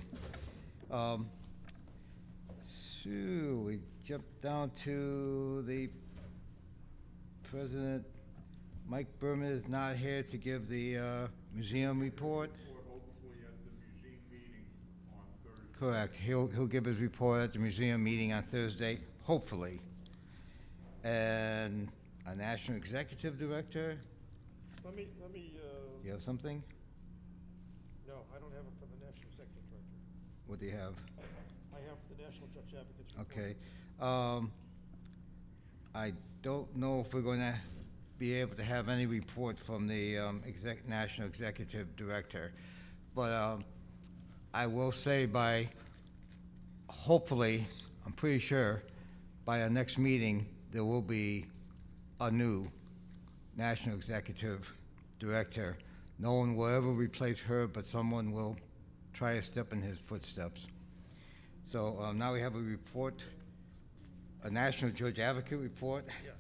So we jump down to the President. Mike Berman is not here to give the museum report. Hopefully at the museum meeting on Thursday. Correct. He'll give his report at the museum meeting on Thursday, hopefully. And a national executive director. Let me, You have something? no, I don't have it for the National Executive Director. What do you have? I have the National Judge Advocate's report. Okay. I don't know if we're going to be able to have any report from the National Executive Director, but I will say hopefully, I'm pretty sure, by our next meeting, there will be a new National Executive Director. No one will ever replace her, but someone will try to step in his footsteps. So now we have a report, a National Judge Advocate report Yes.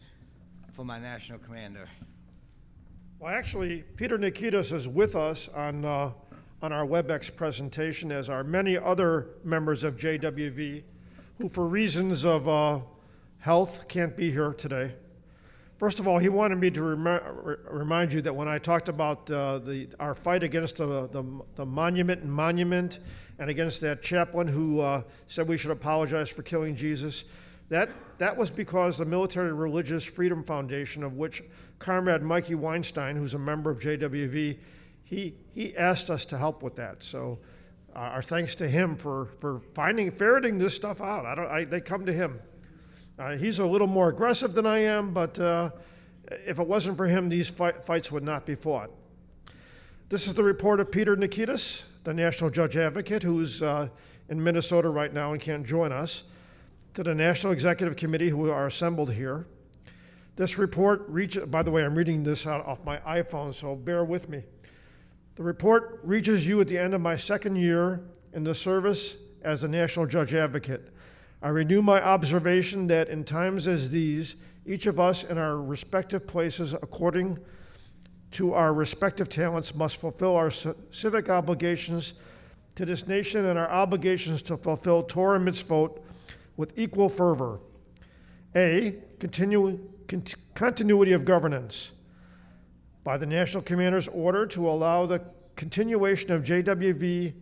from our National Commander. Well, actually, Peter Nikitas is with us on our WebEx presentation, as are many other members of JWV who, for reasons of health, can't be here today. First of all, he wanted me to remind you that when I talked about our fight against the monument and against that chaplain who said we should apologize for killing Jesus, that was because the Military Religious Freedom Foundation, of which Comrade Mikey Weinstein, who's a member of JWV, he asked us to help with that. So our thanks to him for ferreting this stuff out. They come to him. He's a little more aggressive than I am, but if it wasn't for him, these fights would not be fought. This is the report of Peter Nikitas, the National Judge Advocate, who's in Minnesota right now and can't join us, to the National Executive Committee who are assembled here. This report reaches, by the way, I'm reading this out off my iPhone, so bear with me. The report reaches you at the end of my second year in the service as the National Judge Advocate. I renew my observation that in times as these, each of us in our respective places, according to our respective talents, must fulfill our civic obligations to this nation and our obligations to fulfill Torah mitzvot with equal fervor. A, continuity of governance. By the National Commander's order to allow the continuation of JWV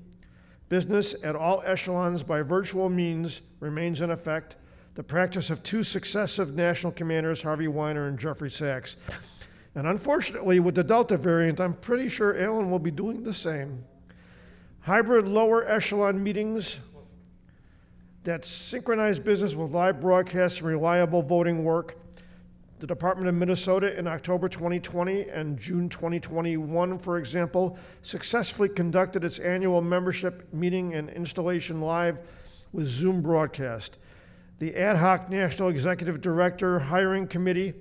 business at all echelons by virtual means remains in effect, the practice of two successive National Commanders, Harvey Weiner and Jeffrey Sachs. And unfortunately, with the Delta variant, I'm pretty sure Alan will be doing the same. Hybrid lower echelon meetings that synchronize business with live broadcasts and reliable voting work. The Department of Minnesota in October 2020 and June 2021, for example, successfully conducted its annual membership meeting and installation live with Zoom broadcast. The ad hoc National Executive Director Hiring Committee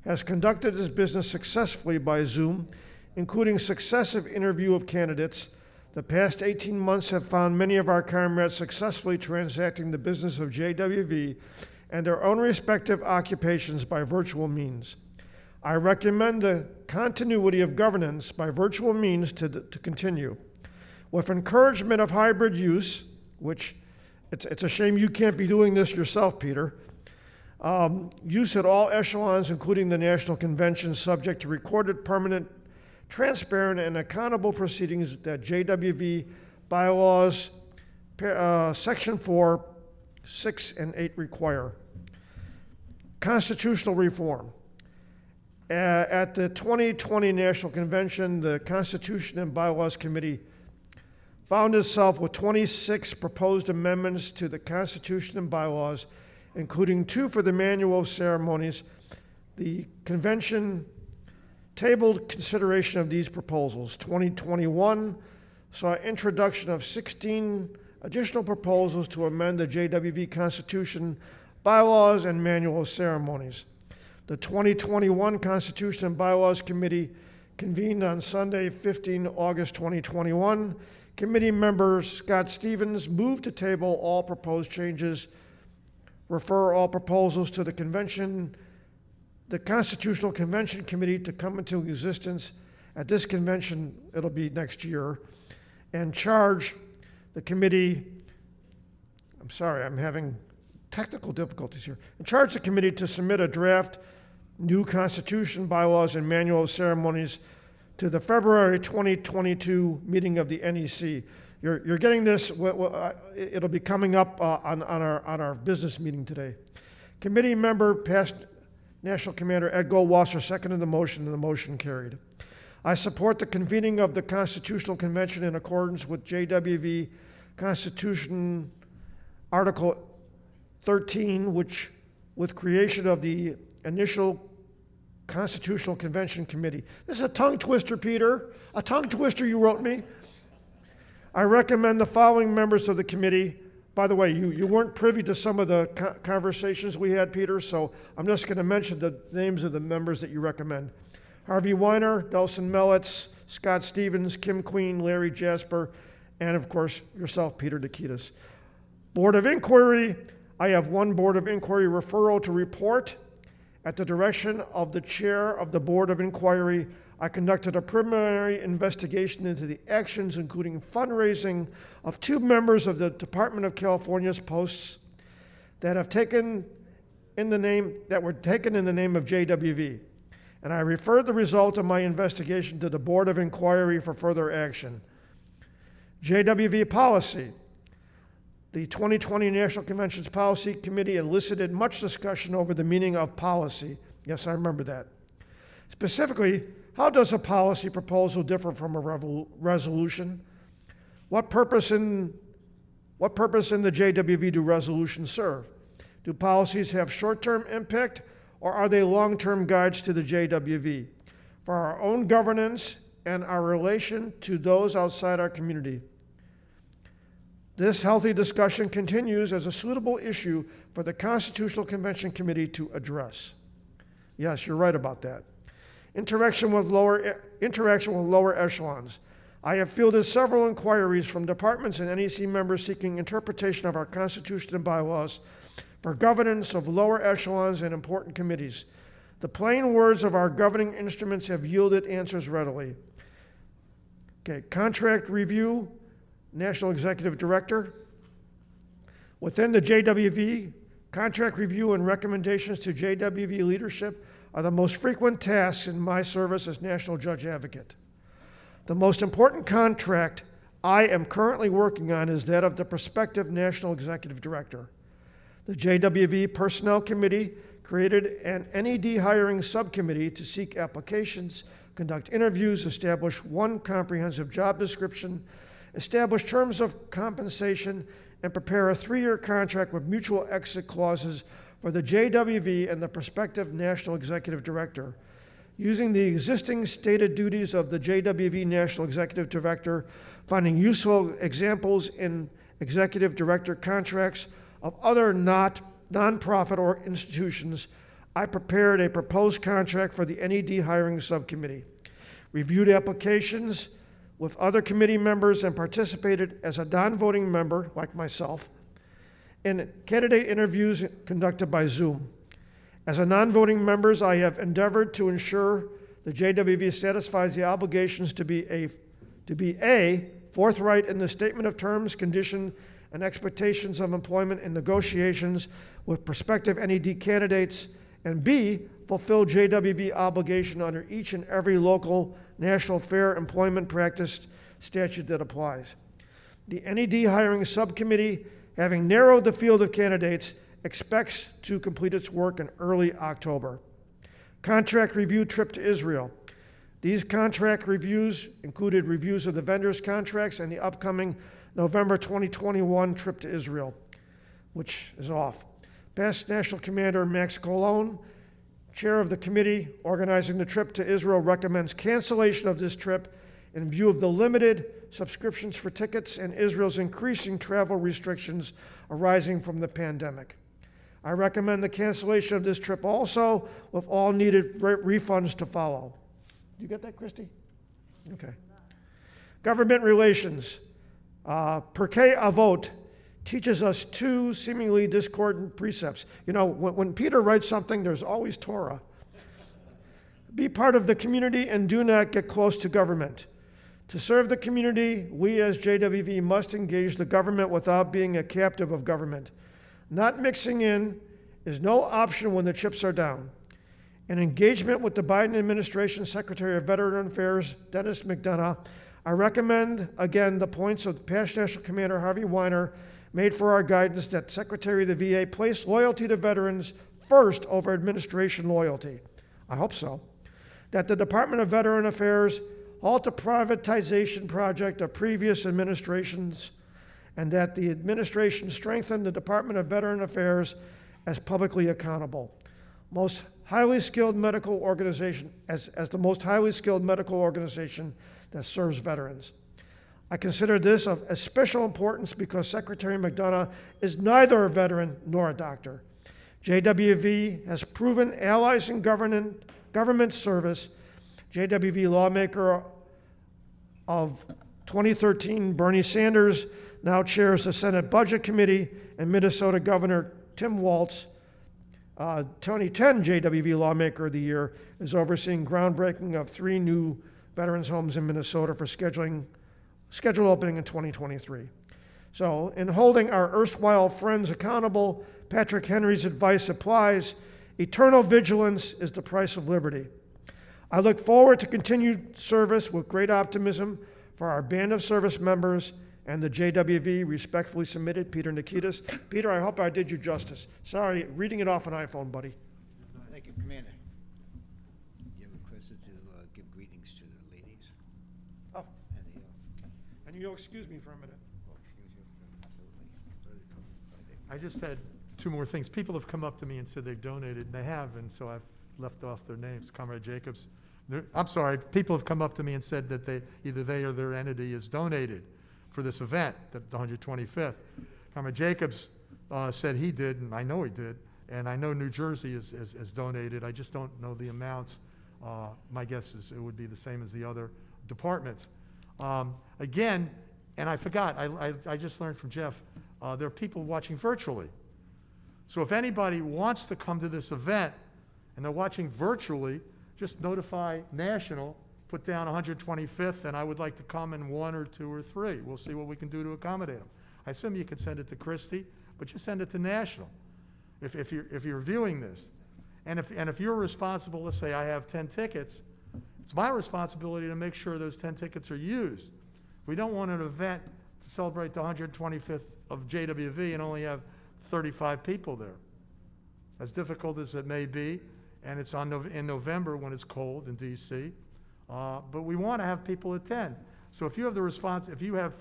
has conducted its business successfully by Zoom, including successive interview of candidates. The past 18 months have found many of our comrades successfully transacting the business of JWV and their own respective occupations by virtual means. I recommend the continuity of governance by virtual means to continue. With encouragement of hybrid use, which it's a shame you can't be doing this yourself, Peter, use at all echelons, including the National Convention, subject to recorded, permanent, transparent, and accountable proceedings that JWV bylaws, Section 4, 6 and 8 require. Constitutional reform. At the 2020 National Convention, the Constitution and Bylaws Committee found itself with 26 proposed amendments to the Constitution and bylaws, including 2 for the Manual of Ceremonies. The convention tabled consideration of these proposals. 2021 saw introduction of 16 additional proposals to amend the JWV Constitution, bylaws, and Manual of Ceremonies. The 2021 Constitution and Bylaws Committee convened on Sunday, 15 August 2021. Committee member Scott Stevens moved to table all proposed changes, refer all proposals to the convention, the Constitutional Convention Committee to come into existence at this convention, it'll be next year, and charge the committee, I'm sorry, I'm having technical difficulties here, and charge the committee to submit a draft new Constitution, bylaws, and Manual of Ceremonies to the February 2022 meeting of the NEC. You're getting this, it'll be coming up on our business meeting today. Committee member, past National Commander Ed Goldwasser seconded the motion, and the motion carried. I support the convening of the Constitutional Convention in accordance with JWV Constitution, Article 13, which with creation of the initial Constitutional Convention Committee. This is a tongue twister, Peter. A tongue twister you wrote me. I recommend the following members of the committee. By the way, you weren't privy to some of the conversations we had, Peter, so I'm just going to mention the names of the members that you recommend. Harvey Weiner, Delson Mellitz, Scott Stevens, Kim Queen, Larry Jasper, and of course, yourself, Peter Nikitas. Board of Inquiry, I have one Board of Inquiry referral to report. At the direction of the chair of the Board of Inquiry, I conducted a preliminary investigation into the actions, including fundraising, of 2 members of the Department of California's posts that were taken in the name of JWV. And I referred the result of my investigation to the Board of Inquiry for further action. JWV policy. The 2020 National Conventions Policy Committee elicited much discussion over the meaning of policy. Yes, I remember that. Specifically, how does a policy proposal differ from a resolution? What purpose in the JWV do resolutions serve? Do policies have short-term impact, or are they long-term guides to the JWV for our own governance and our relation to those outside our community? This healthy discussion continues as a suitable issue for the Constitutional Convention Committee to address. Yes, you're right about that. Interaction with lower echelons. I have fielded several inquiries from departments and NEC members seeking interpretation of our Constitution and bylaws for governance of lower echelons and important committees. The plain words of our governing instruments have yielded answers readily. Okay, contract review, National Executive Director. Within the JWV, contract review and recommendations to JWV leadership are the most frequent tasks in my service as National Judge Advocate. The most important contract I am currently working on is that of the prospective National Executive Director. The JWV Personnel Committee created an NED hiring subcommittee to seek applications, conduct interviews, establish one comprehensive job description, establish terms of compensation, and prepare a 3-year contract with mutual exit clauses for the JWV and the prospective National Executive Director. Using the existing stated duties of the JWV National Executive Director, finding useful examples in Executive Director contracts of other nonprofit or institutions, I prepared a proposed contract for the NED hiring subcommittee, reviewed applications with other committee members, and participated as a non-voting member, like myself, in candidate interviews conducted by Zoom. As a non-voting member, I have endeavored to ensure the JWV satisfies the obligations to be A, forthright in the statement of terms, conditions, and expectations of employment in negotiations with prospective NED candidates, and B, fulfill JWV obligation under each and every local national fair employment practice statute that applies. The NED hiring subcommittee, having narrowed the field of candidates, expects to complete its work in early October. Contract review trip to Israel. These contract reviews included reviews of the vendors' contracts and the upcoming November 2021 trip to Israel, which is off. Past National Commander Max Colon, chair of the committee organizing the trip to Israel, recommends cancellation of this trip in view of the limited subscriptions for tickets and Israel's increasing travel restrictions arising from the pandemic. I recommend the cancellation of this trip also, with all needed refunds to follow. You get that, Christy? Okay. Government relations. Perke Avot teaches us 2 seemingly discordant precepts. You know, when Peter writes something, there's always Torah. Be part of the community and do not get close to government. To serve the community, we as JWV must engage the government without being a captive of government. Not mixing in is no option when the chips are down. In engagement with the Biden administration Secretary of Veteran Affairs, Dennis McDonough, I recommend again the points of past National Commander Harvey Weiner made for our guidance that Secretary of the VA place loyalty to veterans first over administration loyalty. I hope so. That the Department of Veteran Affairs halt the privatization project of previous administrations, and that the administration strengthen the Department of Veteran Affairs as publicly accountable. Most highly skilled medical organization, as the most highly skilled medical organization that serves veterans. I consider this of special importance because Secretary McDonough is neither a veteran nor a doctor. JWV has proven allies in government service. JWV lawmaker of 2013, Bernie Sanders, now chairs the Senate Budget Committee, and Minnesota Governor Tim Walz, 2010 JWV Lawmaker of the Year, is overseeing groundbreaking of 3 new veterans homes in Minnesota for scheduled opening in 2023. So, in holding our erstwhile friends accountable, Patrick Henry's advice applies. Eternal vigilance is the price of liberty. I look forward to continued service with great optimism for our band of service members and the JWV. Respectfully submitted, Peter Nikitas. Peter, I hope I did you justice. Sorry, reading it off an iPhone, buddy. Thank you, Commander. You requested to give greetings to the ladies. Oh, And the, and you'll excuse me for a minute. excuse you, absolutely. I just had 2 more things. People have come up to me and said they've donated, and they have, and so I've left off their names. Comrade Jacobs. I'm sorry, people have come up to me and said that either they or their entity is donated for this event, the 125th. Comrade Jacobs said he did, and I know he did, and I know New Jersey has donated. I just don't know the amounts. My guess is it would be the same as the other departments. Again, and I forgot, I just learned from Jeff, there are people watching virtually. So if anybody wants to come to this event and they're watching virtually, just notify National, put down 125th, and I would like to come in 1 or 2 or 3. We'll see what we can do to accommodate them. I assume you could send it to Christie, but just send it to National if you're viewing this. And if you're responsible, let's say I have 10 tickets, it's my responsibility to make sure those 10 tickets are used. We don't want an event to celebrate the 125th of JWV and only have 35 people there. As difficult as it may be, and it's in November when it's cold in DC, but we want to have people attend. So if you have if you have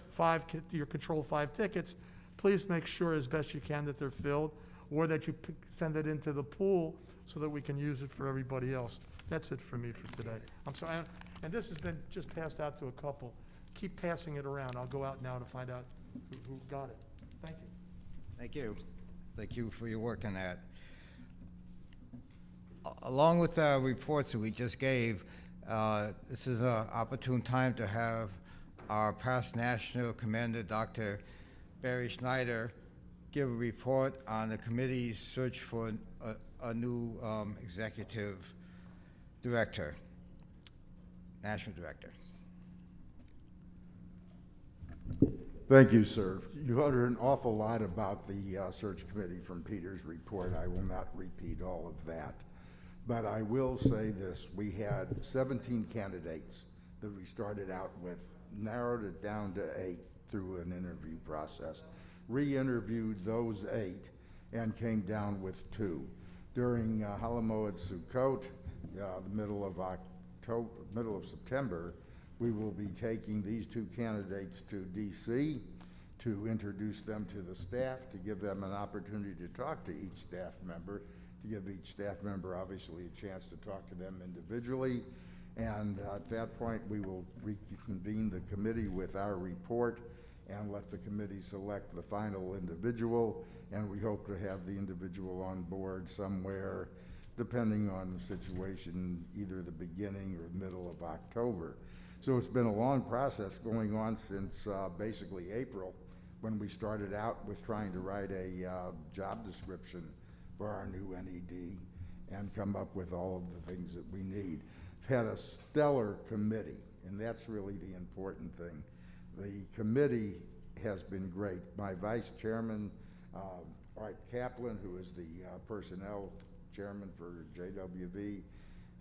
you control 5 tickets, please make sure as best you can that they're filled, or that you send it into the pool so that we can use it for everybody else. That's it for me for today. I'm sorry, and this has been just passed out to a couple. Keep passing it around. I'll go out now to find out who got it. Thank you. Thank you. Thank you for your work on that. Along with the reports that we just gave, this is an opportune time to have our past National Commander, Dr. Barry Schneider, give a report on the committee's search for a new executive director, national director. Thank you, sir. You heard an awful lot about the search committee from Peter's report. I will not repeat all of that. But I will say this, we had 17 candidates that we started out with, narrowed it down to 8 through an interview process, re-interviewed those 8, and came down with 2. During Holomoed Sukkot, the middle of September, we will be taking these 2 candidates to DC to introduce them to the staff, to give them an opportunity to talk to each staff member, to give each staff member obviously a chance to talk to them individually. And at that point, we will reconvene the committee with our report and let the committee select the final individual. And we hope to have the individual on board somewhere, depending on the situation, either the beginning or middle of October. So it's been a long process going on since basically April, when we started out with trying to write a job description for our new NED and come up with all of the things that we need. We've had a stellar committee, and that's really the important thing. The committee has been great. My vice chairman, Art Kaplan, who is the personnel chairman for JWV,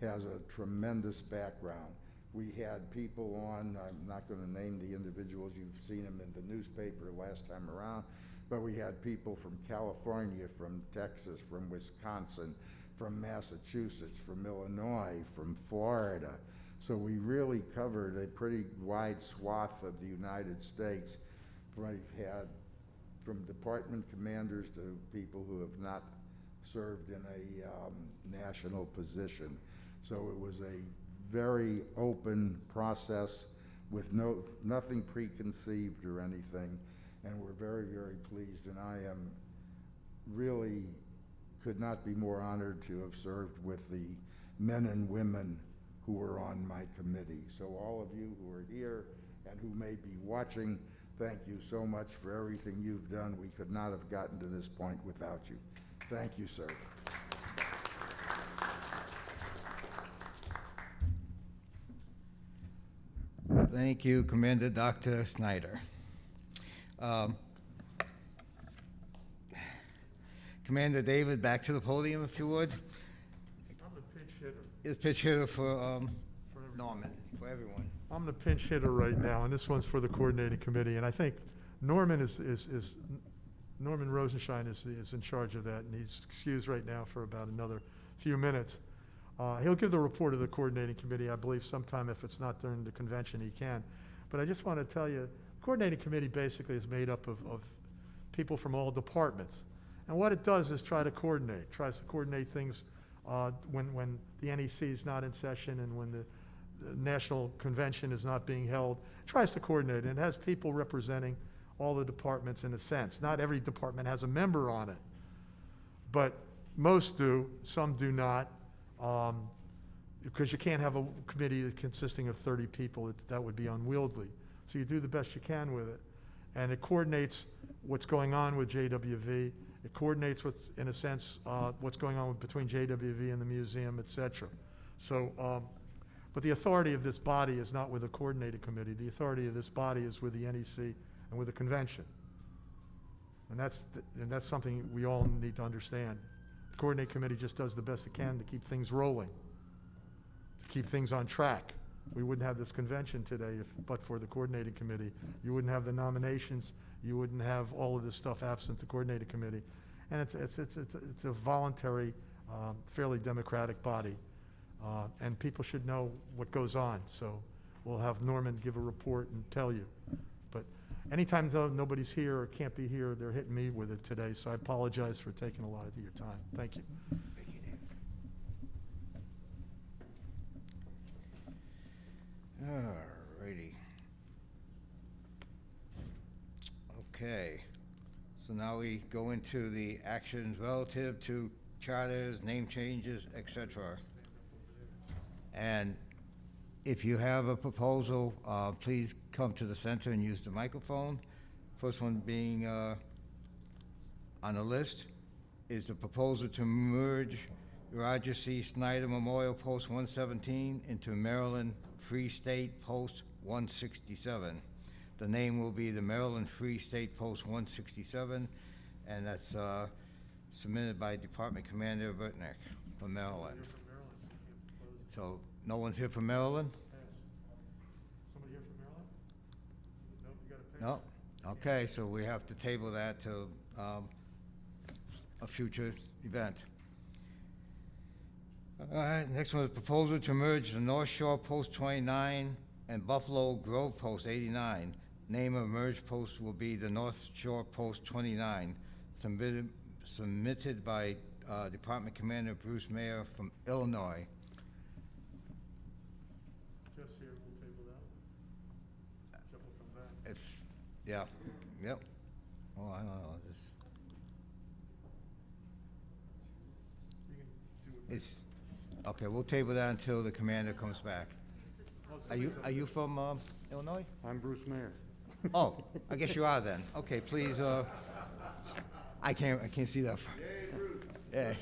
has a tremendous background. We had people on, I'm not going to name the individuals, you've seen them in the newspaper last time around, but we had people from California, from Texas, from Wisconsin, from Massachusetts, from Illinois, from Florida. So we really covered a pretty wide swath of the United States. We've had from department commanders to people who have not served in a national position. So it was a very open process with nothing preconceived or anything, and we're very, very pleased, and I am really could not be more honored to have served with the men and women who were on my committee. So all of you who are here and who may be watching, thank you so much for everything you've done. We could not have gotten to this point without you. Thank you, sir. Thank you, Commander Dr. Schneider. Commander David, back to the podium if you would. I'm the pinch hitter. It's pitch hitter for Norman, for everyone. I'm the pinch hitter right now, and this one's for the coordinating committee. And I think Norman Norman Rosenshine is in charge of that, and he's excused right now for about another few minutes. He'll give the report of the coordinating committee, I believe, sometime. If it's not during the convention, he can. But I just want to tell you, the coordinating committee basically is made up of people from all departments. And what it does is tries to coordinate things when the NEC is not in session and when the national convention is not being held. It tries to coordinate, and it has people representing all the departments in a sense. Not every department has a member on it, but most do, some do not, because you can't have a committee consisting of 30 people. That would be unwieldy. So you do the best you can with it. And it coordinates what's going on with JWV. It coordinates with, in a sense, what's going on between JWV and the museum, et cetera. So, but the authority of this body is not with the coordinating committee. The authority of this body is with the NEC and with the convention. And that's something we all need to understand. The coordinating committee just does the best it can to keep things rolling, to keep things on track. We wouldn't have this convention today but for the coordinating committee. You wouldn't have the nominations. You wouldn't have all of this stuff absent the coordinating committee. And it's a voluntary, fairly democratic body. And people should know what goes on. So we'll have Norman give a report and tell you. But anytime though nobody's here or can't be here, they're hitting me with it today. So I apologize for taking a lot of your time. Thank you. Thank you, Dave. All righty. Okay. So now we go into the actions relative to charters, name changes, etc. And if you have a proposal, please come to the center and use the microphone. First one being on the list is the proposal to merge Roger C. Schneider Memorial Post 117 into Maryland Free State Post 167. The name will be the Maryland Free State Post 167, and that's submitted by Department Commander Burtnick from Maryland. So no one's here from Maryland? Somebody here from Maryland? No, you got to pass. No? Okay, so we have to table that to a future event. All right, next one is proposal to merge the North Shore Post 29 and Buffalo Grove Post 89. Name of merged post will be the North Shore Post 29, submitted by Department Commander Bruce Mayer from Illinois. Just here, we'll table that. Jeff will come back. If, yeah, yep. Oh, I don't know, this, You can do it. it's, okay, we'll table that until the commander comes back. Are you from Illinois? I'm Bruce Mayer. Oh, I guess you are then. Okay, please, I can't see that. Yeah,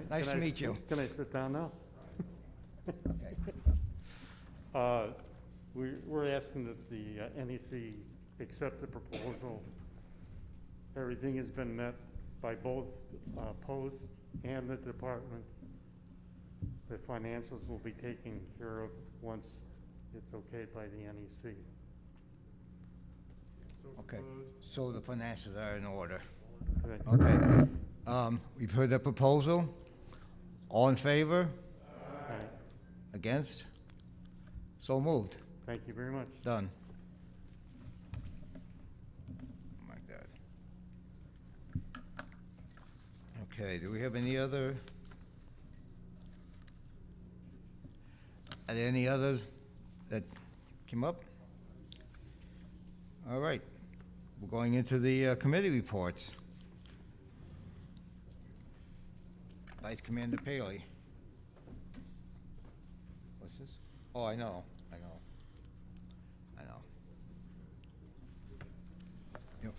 nice to meet you. Can I sit down now? Okay. We're asking that the NEC accept the proposal. Everything has been met by both posts and the department. The financials will be taken care of once it's okay by the NEC. Okay, so the finances are in order. Okay. Okay, we've heard the proposal. All in favor? Aye. Against? So moved. Thank you very much. Done. Like that. Okay, do we have any other? Are there any others that came up? All right, we're going into the committee reports. Vice Commander Paley. What's this? Oh, I know. Yep.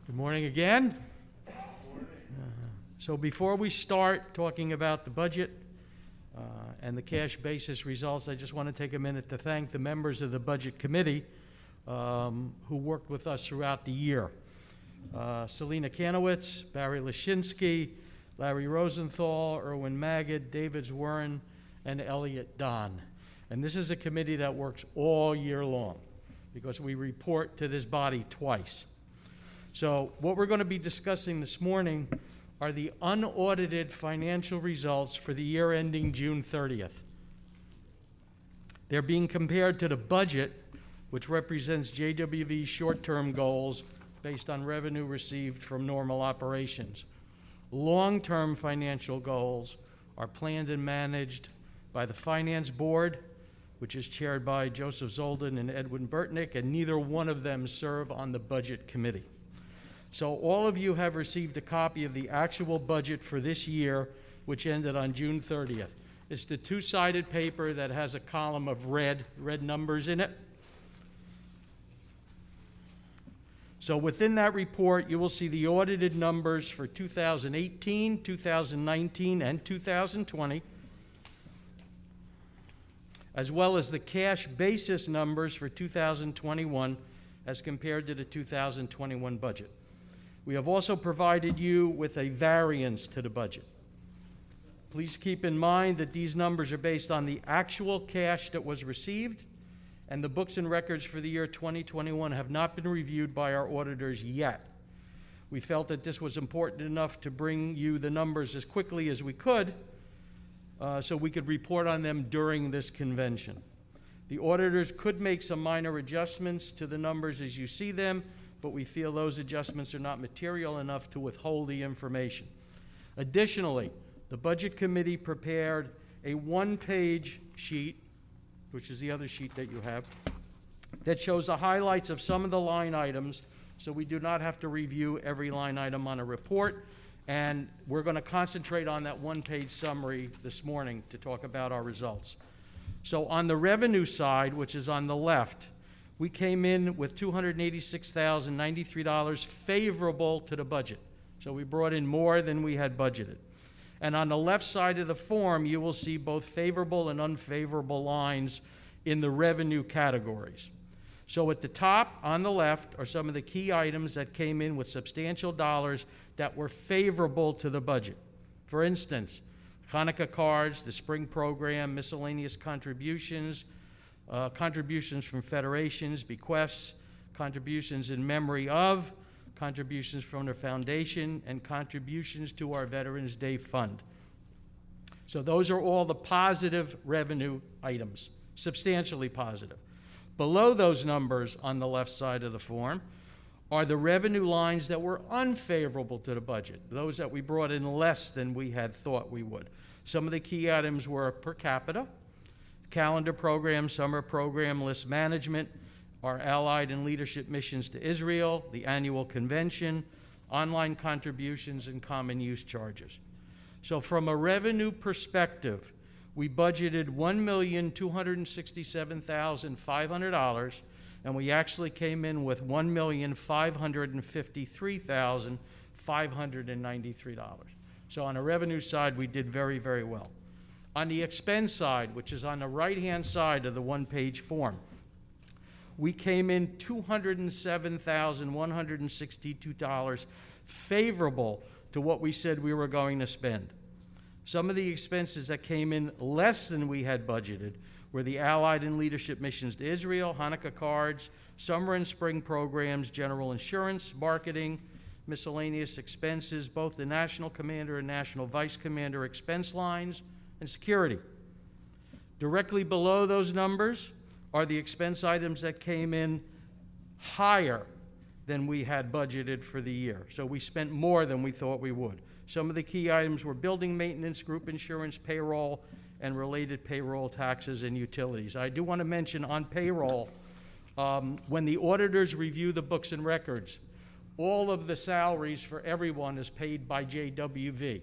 Good morning again. So before we start talking about the budget and the cash basis results, I just want to take a minute to thank the members of the Budget Committee who worked with us throughout the year. Selena Kanowitz, Barry Lashinsky, Larry Rosenthal, Erwin Magid, David Zwerin, and Elliot Don. And this is a committee that works all year long because we report to this body twice. So what we're going to be discussing this morning are the unaudited financial results for the year ending June 30th. They're being compared to the budget, which represents JWV's short-term goals based on revenue received from normal operations. Long-term financial goals are planned and managed by the Finance Board, which is chaired by Joseph Zoldan and Edwin Burtnick, and neither one of them serve on the Budget Committee. So all of you have received a copy of the actual budget for this year, which ended on June 30th. It's the two-sided paper that has a column of red numbers in it. So within that report, you will see the audited numbers for 2018, 2019, and 2020, as well as the cash basis numbers for 2021 as compared to the 2021 budget. We have also provided you with a variance to the budget. Please keep in mind that these numbers are based on the actual cash that was received, and the books and records for the year 2021 have not been reviewed by our auditors yet. We felt that this was important enough to bring you the numbers as quickly as we could so we could report on them during this convention. The auditors could make some minor adjustments to the numbers as you see them, but we feel those adjustments are not material enough to withhold the information. Additionally, the Budget Committee prepared a one-page sheet, which is the other sheet that you have, that shows the highlights of some of the line items, so we do not have to review every line item on a report, and we're going to concentrate on that one-page summary this morning to talk about our results. So on the revenue side, which is on the left, we came in with $286,093 favorable to the budget. So we brought in more than we had budgeted. And on the left side of the form, you will see both favorable and unfavorable lines in the revenue categories. So at the top, on the left, are some of the key items that came in with substantial dollars that were favorable to the budget. For instance, Hanukkah cards, the spring program, miscellaneous contributions, contributions from federations, bequests, contributions in memory of, contributions from the foundation, and contributions to our Veterans Day Fund. So those are all the positive revenue items, substantially positive. Below those numbers on the left side of the form are the revenue lines that were unfavorable to the budget, those that we brought in less than we had thought we would. Some of the key items were per capita, calendar program, summer program, list management, our allied and leadership missions to Israel, the annual convention, online contributions, and common use charges. So from a revenue perspective, we budgeted $1,267,500, and we actually came in with $1,553,593. So on the revenue side, we did very, very well. On the expense side, which is on the right-hand side of the one-page form, we came in $207,162 favorable to what we said we were going to spend. Some of the expenses that came in less than we had budgeted were the Allied and Leadership Missions to Israel, Hanukkah cards, summer and spring programs, general insurance, marketing, miscellaneous expenses, both the National Commander and National Vice Commander expense lines, and security. Directly below those numbers are the expense items that came in higher than we had budgeted for the year. So we spent more than we thought we would. Some of the key items were building maintenance, group insurance, payroll, and related payroll taxes and utilities. I do want to mention on payroll, when the auditors review the books and records, all of the salaries for everyone is paid by JWV.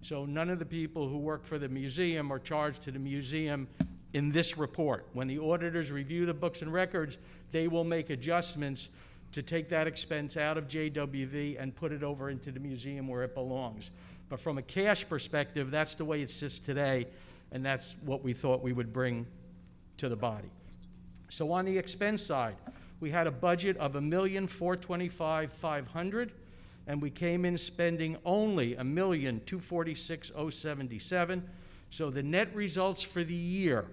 So none of the people who work for the museum are charged to the museum in this report. When the auditors review the books and records, they will make adjustments to take that expense out of JWV and put it over into the museum where it belongs. But from a cash perspective, that's the way it sits today, and that's what we thought we would bring to the body. So on the expense side, we had a budget of $1,425,500, and we came in spending only $1,246,077. So the net results for the year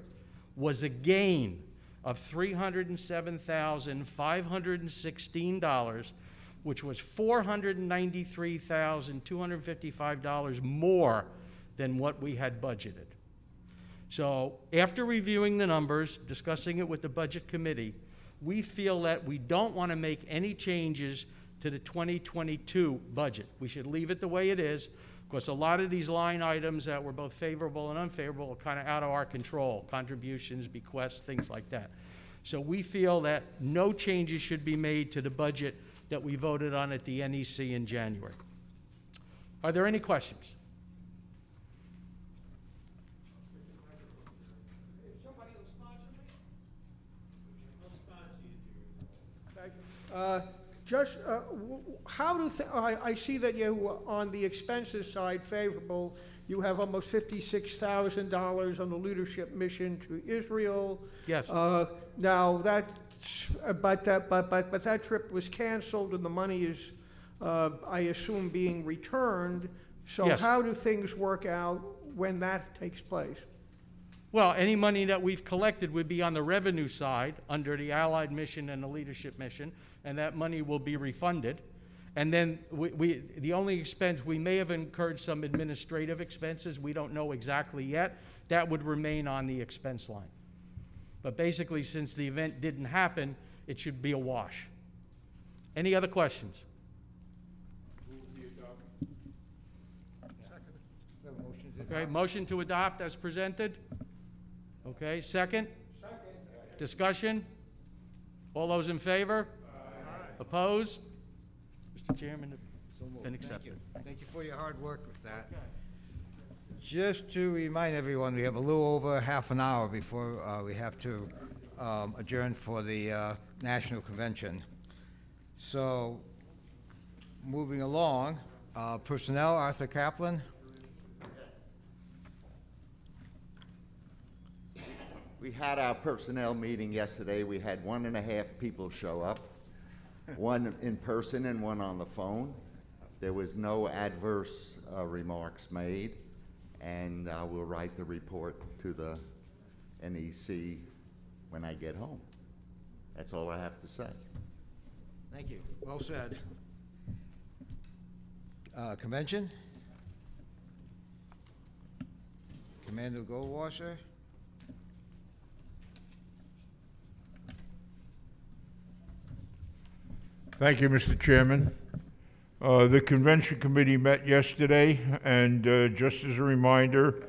was a gain of $307,516, which was $493,255 more than what we had budgeted. So after reviewing the numbers, discussing it with the Budget Committee, we feel that we don't want to make any changes to the 2022 budget. We should leave it the way it is, because a lot of these line items that were both favorable and unfavorable are kind of out of our control, contributions, bequests, things like that. So we feel that no changes should be made to the budget that we voted on at the NEC in January. Are there any questions? How do, I see that you, on the expenses side, favorable, you have almost $56,000 on the leadership mission to Israel. Yes. Now, but that trip was canceled and the money is, I assume, being returned. So Yes. how do things work out when that takes place? Well, any money that we've collected would be on the revenue side under the Allied mission and the leadership mission, and that money will be refunded. And then the only expense, we may have incurred some administrative expenses, we don't know exactly yet, that would remain on the expense line. But basically, since the event didn't happen, it should be a wash. Any other questions? Okay, motion to adopt as presented? Okay, second? Second. Discussion? All those in favor? Aye. Opposed? Mr. Chairman, been accepted. Thank you for your hard work with that. Just to remind everyone, we have a little over half an hour before we have to adjourn for the National Convention. So, moving along, personnel, Arthur Kaplan. We had our personnel meeting yesterday. We had 1.5 people show up, one in person and one on the phone. There was no adverse remarks made, and I will write the report to the NEC when I get home. That's all I have to say. Thank you. Well said. Convention? Commander Goldwasser? Thank you, Mr. Chairman. The Convention Committee met yesterday, and just as a reminder,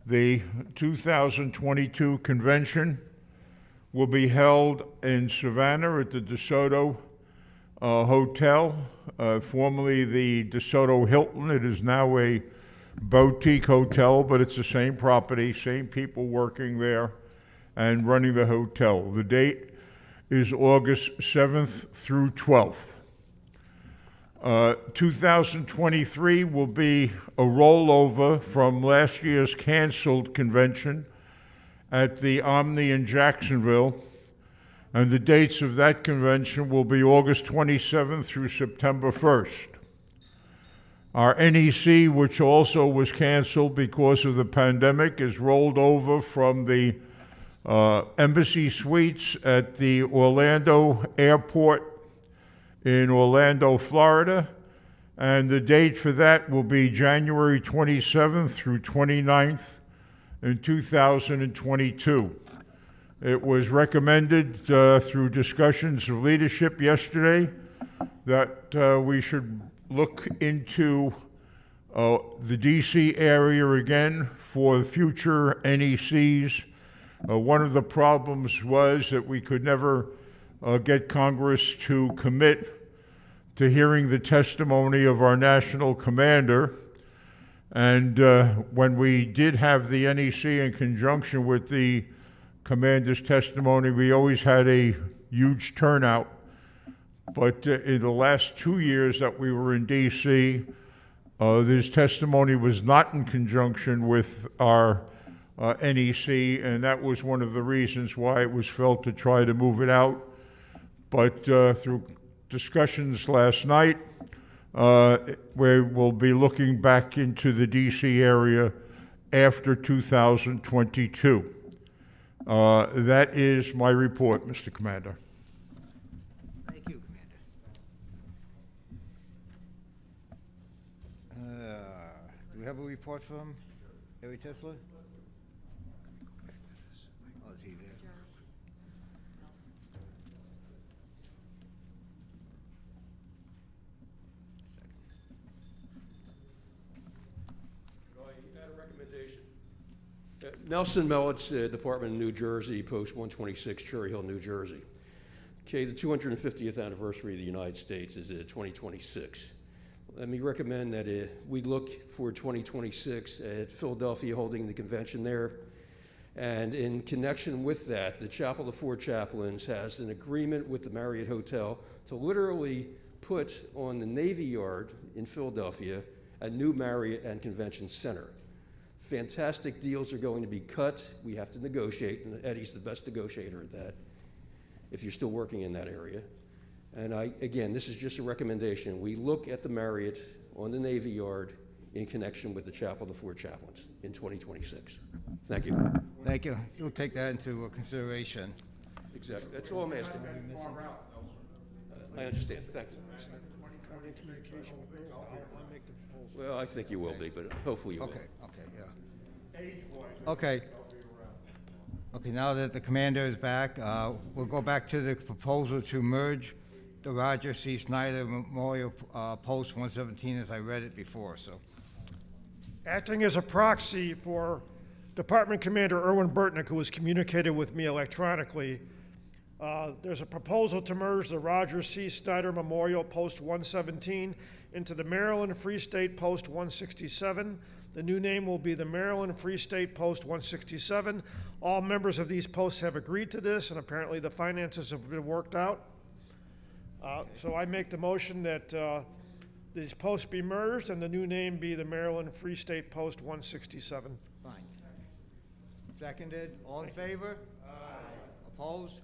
the 2022 convention will be held in Savannah at the DeSoto Hotel, formerly the DeSoto Hilton. It is now a boutique hotel, but it's the same property, same people working there and running the hotel. The date is August 7th through 12th. 2023 will be a rollover from last year's canceled convention at the Omni in Jacksonville, and the dates of that convention will be August 27th through September 1st. Our NEC, which also was canceled because of the pandemic, is rolled over from the Embassy Suites at the Orlando Airport in Orlando, Florida, and the date for that will be January 27th through 29th in 2022. It was recommended through discussions of leadership yesterday that we should look into the DC area again for future NECs. One of the problems was that we could never get Congress to commit to hearing the testimony of our national commander. And when we did have the NEC in conjunction with the commander's testimony, we always had a huge turnout. But in the last 2 years that we were in DC, this testimony was not in conjunction with our NEC, and that was one of the reasons why it was felt to try to move it out. But through discussions last night, we will be looking back into the DC area after 2022. That is my report, Mr. Commander. Thank you, Commander. Do we have a report from Harry Tesler? Oh, is he there? I had a recommendation. Nelson Mellett's Department of New Jersey, Post 126, Cherry Hill, New Jersey. Okay, the 250th anniversary of the United States is 2026. Let me recommend that we look for 2026 at Philadelphia holding the convention there. And in connection with that, the Chapel of Four Chaplains has an agreement with the Marriott Hotel to literally put on the Navy Yard in Philadelphia a new Marriott and Convention Center. Fantastic deals are going to be cut. We have to negotiate, and Eddie's the best negotiator at that, if you're still working in that area. And again, this is just a recommendation. We look at the Marriott on the Navy Yard in connection with the Chapel of the Four Chaplains in 2026. Thank you. Thank you. You'll take that into consideration. Exactly. That's all I'm asking. I understand. Thank you. Well, I think you will be, but hopefully you will. Okay, yeah. Okay. Okay, now that the commander is back, we'll go back to the proposal to merge the Roger C. Schneider Memorial Post 117 as I read it before, so. Acting as a proxy for Department Commander Erwin Burtnick, who has communicated with me electronically, there's a proposal to merge the Roger C. Schneider Memorial Post 117 into the Maryland Free State Post 167. The new name will be the Maryland Free State Post 167. All members of these posts have agreed to this, and apparently the finances have been worked out. So I make the motion that these posts be merged and the new name be the Maryland Free State Post 167. Fine. Seconded. All in favor? Aye. Opposed?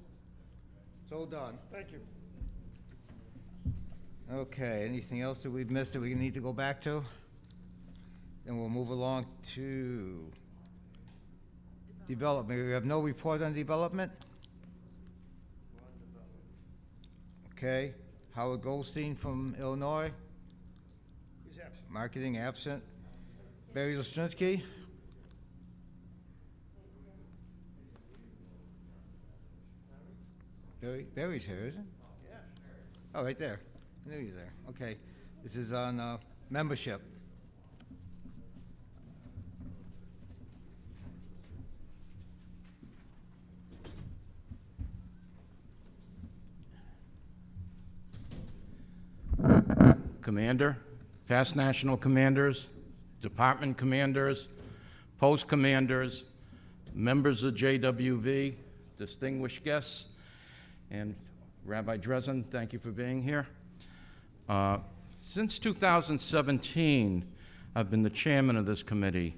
So done. Thank you. Okay, anything else that we've missed that we need to go back to? Then we'll move along to development. We have no report on development? Okay. Howard Goldstein from Illinois? He's absent. Marketing, absent. Barry Lestrinsky? Barry's here, isn't he? Yeah. Oh, right there. I knew you were there. Okay. This is on membership. Commander, past national commanders, department commanders, post commanders, members of JWV, distinguished guests, and Rabbi Dresden, thank you for being here. Since 2017, I've been the chairman of this committee,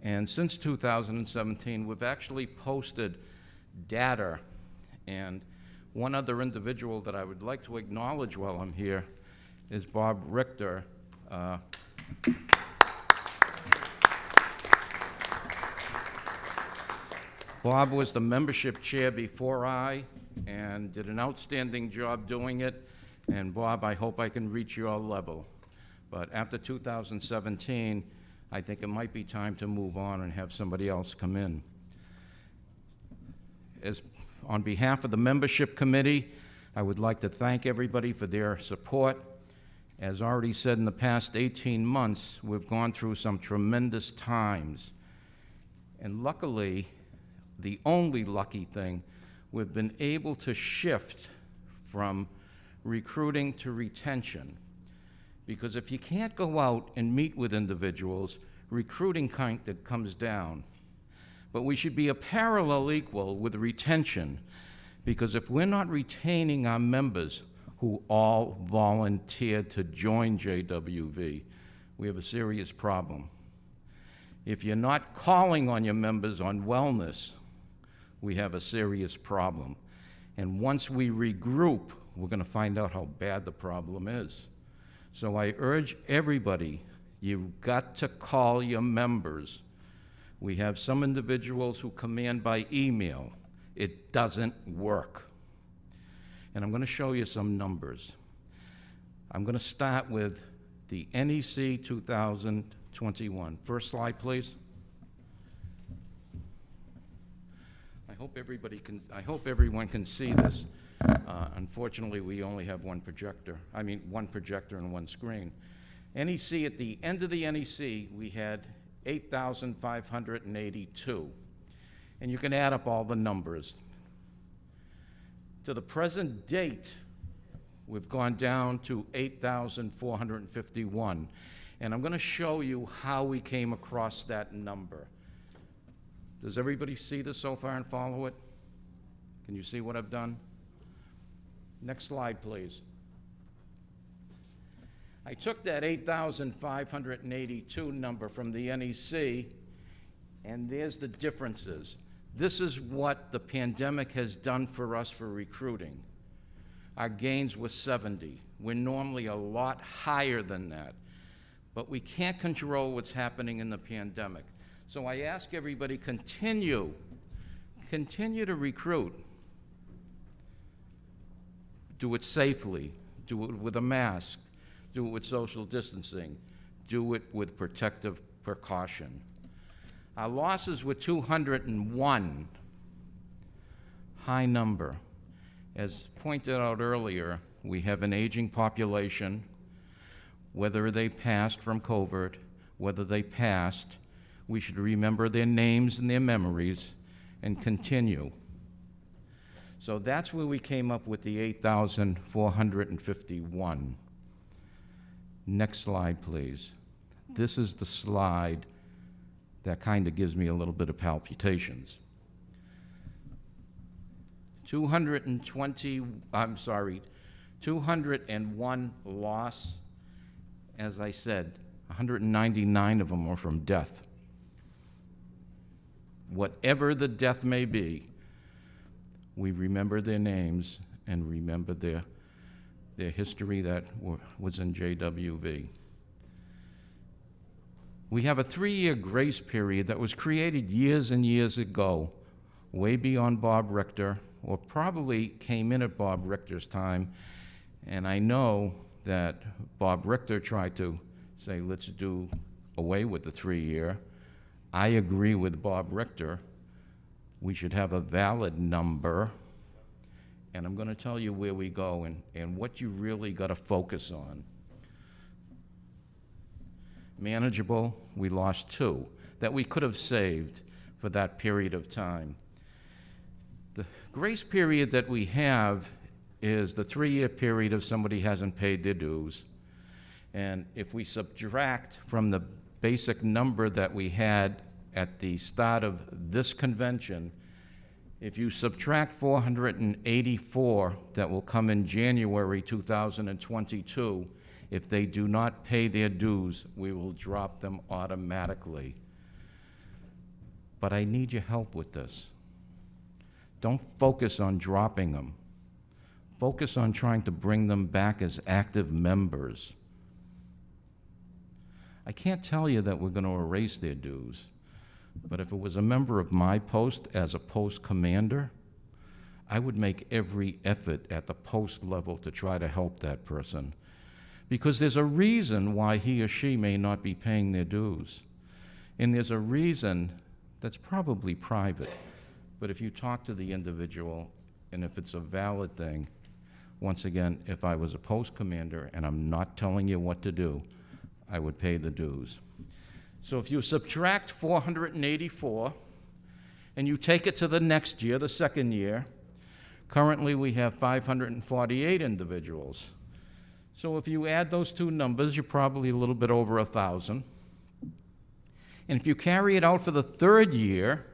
and since 2017, we've actually posted data, and one other individual that I would like to acknowledge while I'm here is Bob Richter. Bob was the membership chair before I and did an outstanding job doing it. And Bob, I hope I can reach your level. But after 2017, I think it might be time to move on and have somebody else come in. On behalf of the membership committee, I would like to thank everybody for their support. As already said, in the past 18 months, we've gone through some tremendous times. And luckily, the only lucky thing, we've been able to shift from recruiting to retention. Because if you can't go out and meet with individuals, recruiting kind of comes down. But we should be a parallel equal with retention, because if we're not retaining our members who all volunteered to join JWV, we have a serious problem. If you're not calling on your members on wellness, we have a serious problem. And once we regroup, we're going to find out how bad the problem is. So I urge everybody, you've got to call your members. We have some individuals who command by email. It doesn't work. And I'm going to show you some numbers. I'm going to start with the NEC 2021. First slide, please. I hope everyone can see this. Unfortunately, we only have one projector and one screen. NEC, at the end of the NEC, we had 8,582. And you can add up all the numbers. To the present date, we've gone down to 8,451. And I'm going to show you how we came across that number. Does everybody see this so far and follow it? Can you see what I've done? Next slide, please. I took that 8,582 number from the NEC, and there's the differences. This is what the pandemic has done for us for recruiting. Our gains were 70. We're normally a lot higher than that, but we can't control what's happening in the pandemic. So I ask everybody, continue to recruit. Do it safely, do it with a mask, do it with social distancing, do it with protective precaution. Our losses were 201, high number. As pointed out earlier, we have an aging population. Whether they passed from COVID, whether they passed, we should remember their names and their memories and continue. So that's where we came up with the 8,451. Next slide, please. This is the slide that kind of gives me a little bit of palpitations. 201 loss. As I said, 199 of them were from death. Whatever the death may be, we remember their names and remember their history that was in JWV. We have a 3-year grace period that was created years and years ago, way beyond Bob Richter, or probably came in at Bob Richter's time. And I know that Bob Richter tried to say, let's do away with the 3-year. I agree with Bob Richter. We should have a valid number. And I'm going to tell you where we go and what you really got to focus on. Manageable, we lost 2 that we could have saved for that period of time. The grace period that we have is the 3-year period if somebody hasn't paid their dues. And if we subtract from the basic number that we had at the start of this convention, if you subtract 484 that will come in January 2022, if they do not pay their dues, we will drop them automatically. But I need your help with this. Don't focus on dropping them. Focus on trying to bring them back as active members. I can't tell you that we're going to erase their dues, but if it was a member of my post as a post commander, I would make every effort at the post level to try to help that person. Because there's a reason why he or she may not be paying their dues. And there's a reason that's probably private, But if you talk to the individual, and if it's a valid thing, once again, if I was a post commander and I'm not telling you what to do, I would pay the dues. So if you subtract 484 and you take it to the next year, the second year, currently we have 548 individuals. So if you add those two numbers, you're probably a little bit over 1,000. And if you carry it out for the third year,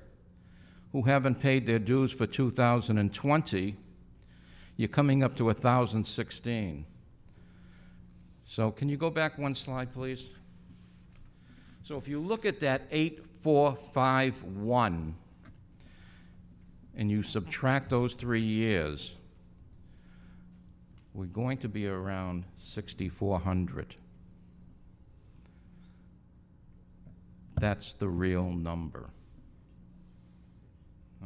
who haven't paid their dues for 2020, you're coming up to 1,016. So can you go back one slide, please? So if you look at that 8451, and you subtract those 3 years, we're going to be around 6,400. That's the real number.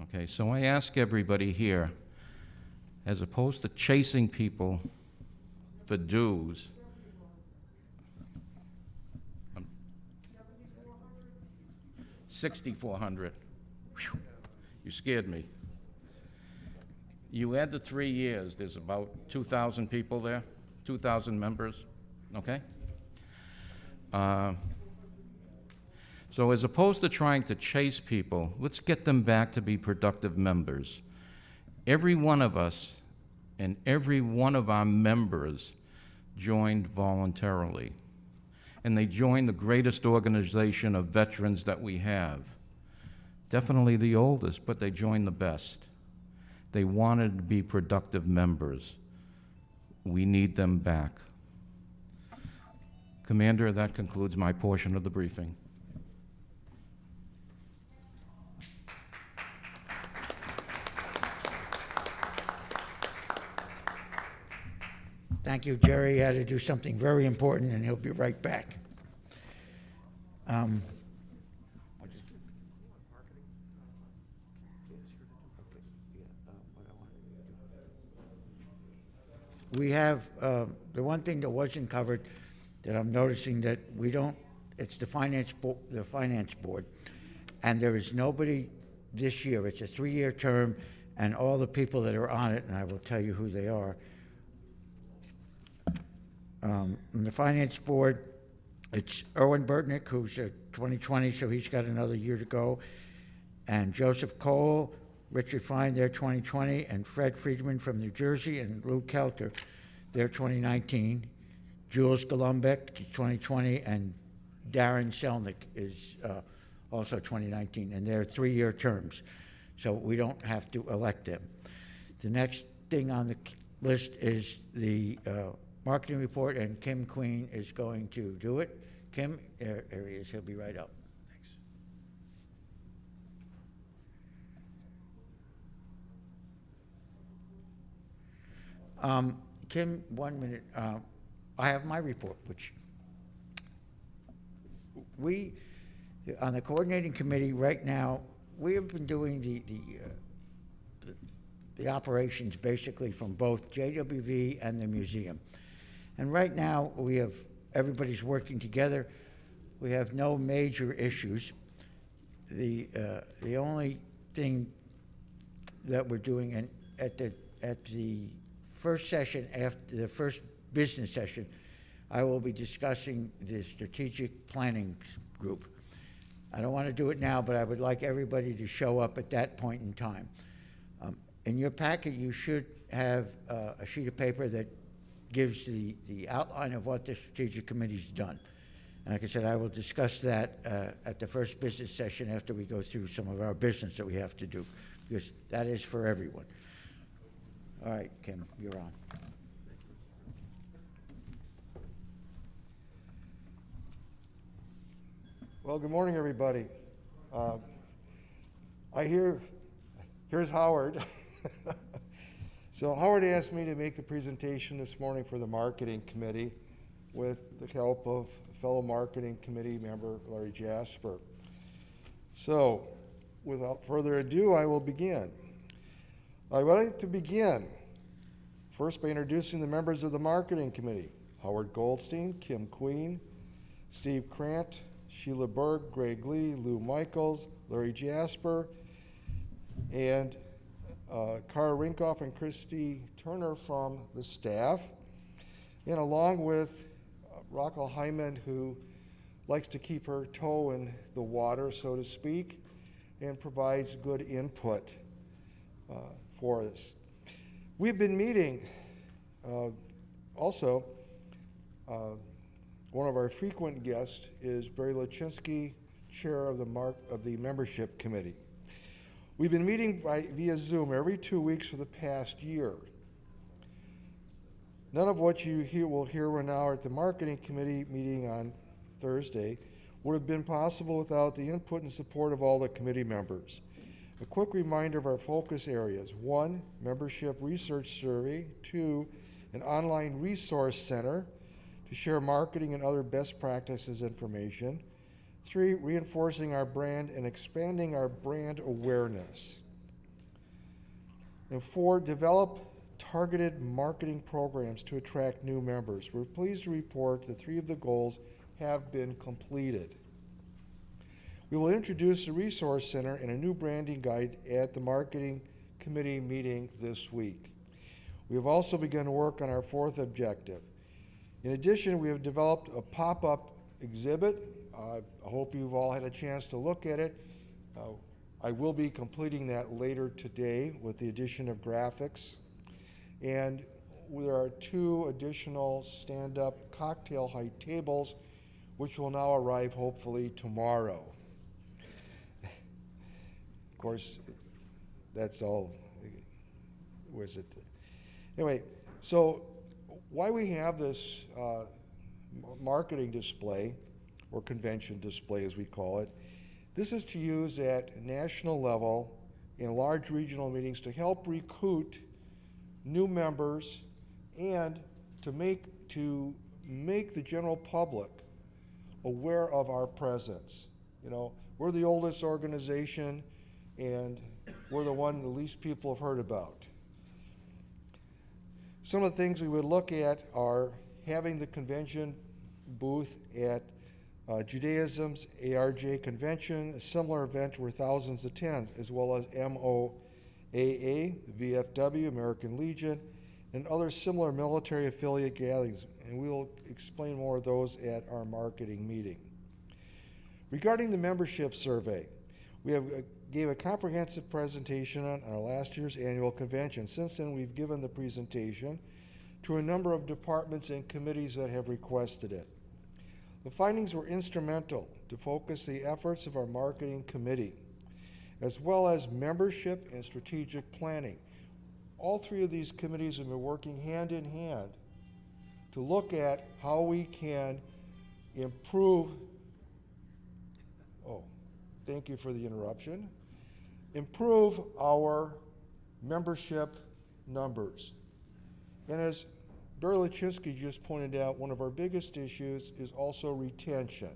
Okay, so I ask everybody here, as opposed to chasing people for dues, 6,400. Whew, you scared me. You add the 3 years, there's about 2,000 people there, 2,000 members, okay? So as opposed to trying to chase people, let's get them back to be productive members. Every one of us and every one of our members joined voluntarily. And they joined the greatest organization of veterans that we have. Definitely the oldest, but they joined the best. They wanted to be productive members. We need them back. Commander, that concludes my portion of the briefing. Thank you, Jerry. He had to do something very important, and he'll be right back. We have, the one thing that wasn't covered that I'm noticing that we don't, it's the finance board. And there is nobody this year. It's a 3-year term, and all the people that are on it, and I will tell you who they are. On the finance board, it's Erwin Burtnick, who's 2020, so he's got another year to go. And Joseph Cole, Richard Fine, they're 2020, and Fred Friedman from New Jersey, and Lou Kelter, they're 2019. Jules Golumbek, 2020, and Darren Selnick is also 2019, and they're 3-year terms, so we don't have to elect them. The next thing on the list is the marketing report, and Kim Queen is going to do it. Kim, there he is, he'll be right up. Kim, 1 minute. I have my report, which we, on the coordinating committee right now, we have been doing the operations basically from both JWV and the museum. And right now, we have, everybody's working together. We have no major issues. The only thing that we're doing, and at the first session, after the first business session, I will be discussing the strategic planning group. I don't want to do it now, but I would like everybody to show up at that point in time. In your packet, you should have a sheet of paper that gives the outline of what the strategic committee's done. And like I said, I will discuss that at the first business session after we go through some of our business that we have to do, because that is for everyone. All right, Kim, you're on. Well, good morning, everybody. Here's Howard. So Howard asked me to make the presentation this morning for the marketing committee with the help of fellow marketing committee member Larry Jasper. So without further ado, I will begin. I would like to begin first by introducing the members of the marketing committee: Howard Goldstein, Kim Queen, Steve Krant, Sheila Berg, Greg Lee, Lou Michaels, Larry Jasper, and Cara Rinkoff and Christy Turner from the staff, and along with Rachel Hyman, who likes to keep her toe in the water, so to speak, and provides good input for us. We've been meeting also. One of our frequent guests is Barry Lachinsky, chair of the membership committee. We've been meeting via Zoom every 2 weeks for the past year. None of what you will hear now at the marketing committee meeting on Thursday would have been possible without the input and support of all the committee members. A quick reminder of our focus areas: 1, membership research survey; 2, an online resource center to share marketing and other best practices information; 3, reinforcing our brand and expanding our brand awareness; and 4, develop targeted marketing programs to attract new members. We're pleased to report that 3 of the goals have been completed. We will introduce a resource center and a new branding guide at the marketing committee meeting this week. We have also begun work on our 4th objective. In addition, we have developed a pop-up exhibit. I hope you've all had a chance to look at it. I will be completing that later today with the addition of graphics. And there are 2 additional stand-up cocktail height tables, which will now arrive hopefully tomorrow. Of course, that's all. Was it? Anyway, so why we have this marketing display, or convention display as we call it, this is to use at national level in large regional meetings to help recruit new members and to make the general public aware of our presence. You know, we're the oldest organization and we're the one the least people have heard about. Some of the things we would look at are having the convention booth at Judaism's ARJ convention, a similar event where thousands attend, as well as MOAA, VFW, American Legion, and other similar military affiliate gatherings, and we'll explain more of those at our marketing meeting. Regarding the membership survey, we gave a comprehensive presentation on our last year's annual convention. Since then, we've given the presentation to a number of departments and committees that have requested it. The findings were instrumental to focus the efforts of our marketing committee, as well as membership and strategic planning. All 3 of these committees have been working hand in hand to look at how we can improve, thank you for the interruption, improve our membership numbers. And as Barry Lachinsky just pointed out, one of our biggest issues is also retention.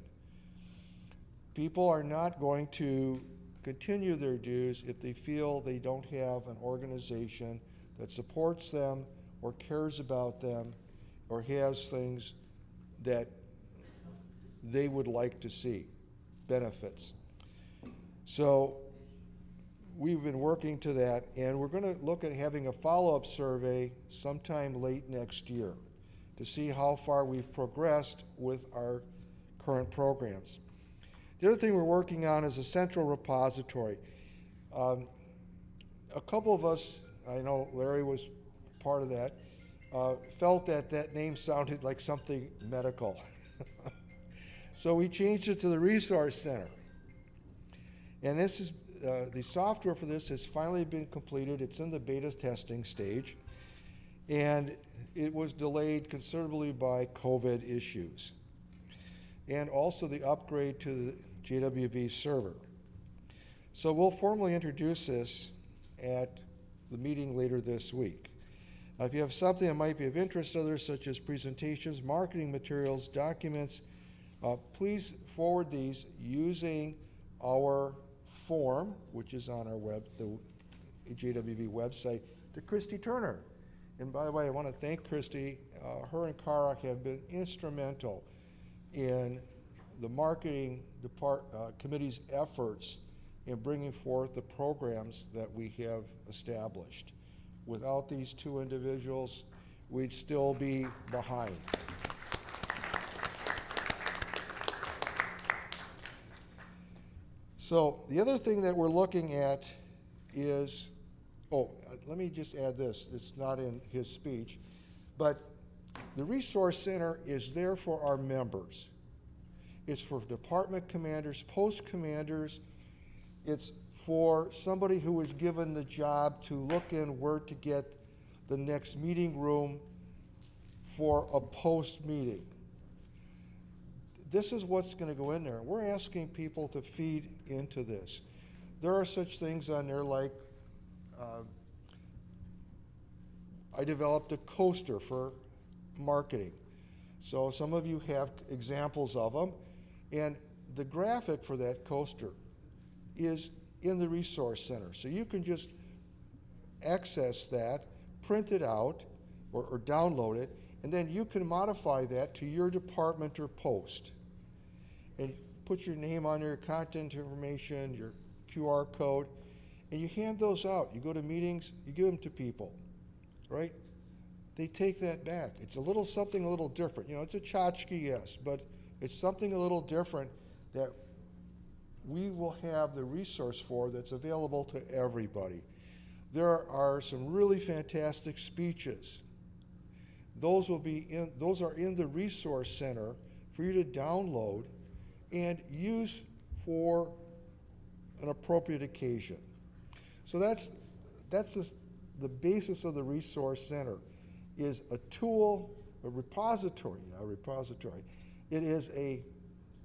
People are not going to continue their dues if they feel they don't have an organization that supports them or cares about them or has things that they would like to see, benefits. So we've been working to that, and we're going to look at having a follow-up survey sometime late next year to see how far we've progressed with our current programs. The other thing we're working on is a central repository. A couple of us, I know Larry was part of that, felt that that name sounded like something medical. So we changed it to the Resource Center. And this is, the software for this has finally been completed. It's in the beta testing stage. And it was delayed considerably by COVID issues. And also the upgrade to the JWV server. So we'll formally introduce this at the meeting later this week. Now, if you have something that might be of interest to others, such as presentations, marketing materials, documents, please forward these using our form, which is on our the JWV website, to Christy Turner. And by the way, I want to thank Christy. Her and Cara have been instrumental in the marketing committee's efforts in bringing forth the programs that we have established. Without these two individuals, we'd still be behind. So the other thing that we're looking at is, let me just add this, it's not in his speech, but the Resource Center is there for our members. It's for department commanders, post commanders. It's for somebody who is given the job to look in where to get the next meeting room for a post meeting. This is what's going to go in there. We're asking people to feed into this. There are such things on there like I developed a coaster for marketing. So some of you have examples of them. And the graphic for that coaster is in the Resource Center. So you can just access that, print it out, or download it, and then you can modify that to your department or post. And put your name on there, contact information, your QR code, and you hand those out. You go to meetings, you give them to people, right? They take that back. It's something a little different. You know, it's a tchotchke, yes, but it's something a little different that we will have the resource for that's available to everybody. There are some really fantastic speeches. Those are in the Resource Center for you to download and use for an appropriate occasion. So that's the basis of the Resource Center, is a tool, a repository. It is a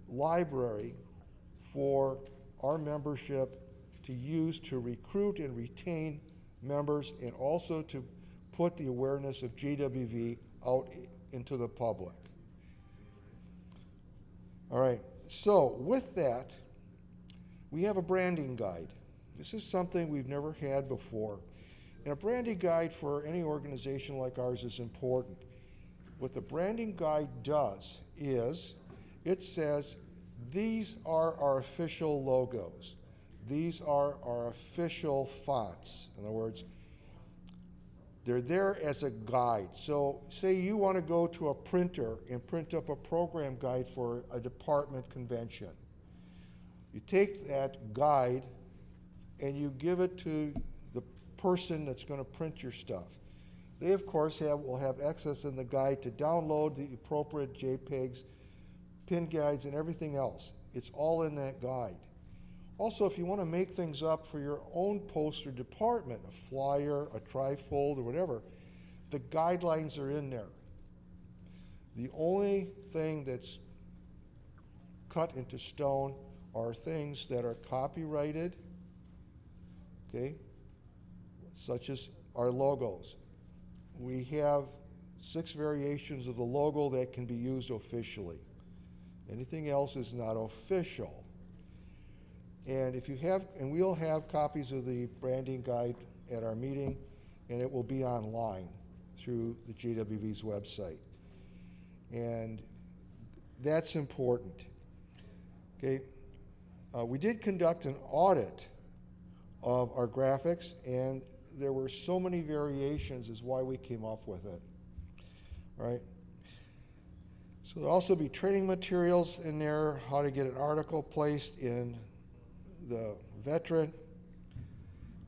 library for our membership to use to recruit and retain members, and also to put the awareness of JWV out into the public. All right, so with that, we have a branding guide. This is something we've never had before. And a branding guide for any organization like ours is important. What the branding guide does is it says, these are our official logos. These are our official fonts. In other words, they're there as a guide. So say you want to go to a printer and print up a program guide for a department convention. You take that guide and you give it to the person that's going to print your stuff. They, of course, will have access in the guide to download the appropriate JPEGs, pin guides, and everything else. It's all in that guide. Also, if you want to make things up for your own poster department, a flyer, a trifold, or whatever, the guidelines are in there. The only thing that's cut into stone are things that are copyrighted, okay, such as our logos. We have 6 variations of the logo that can be used officially. Anything else is not official. And if you have, and we'll have copies of the branding guide at our meeting, and it will be online through the JWV's website. And that's important. Okay, we did conduct an audit of our graphics, and there were so many variations is why we came up with it. All right. So there'll also be training materials in there, how to get an article placed in the veteran.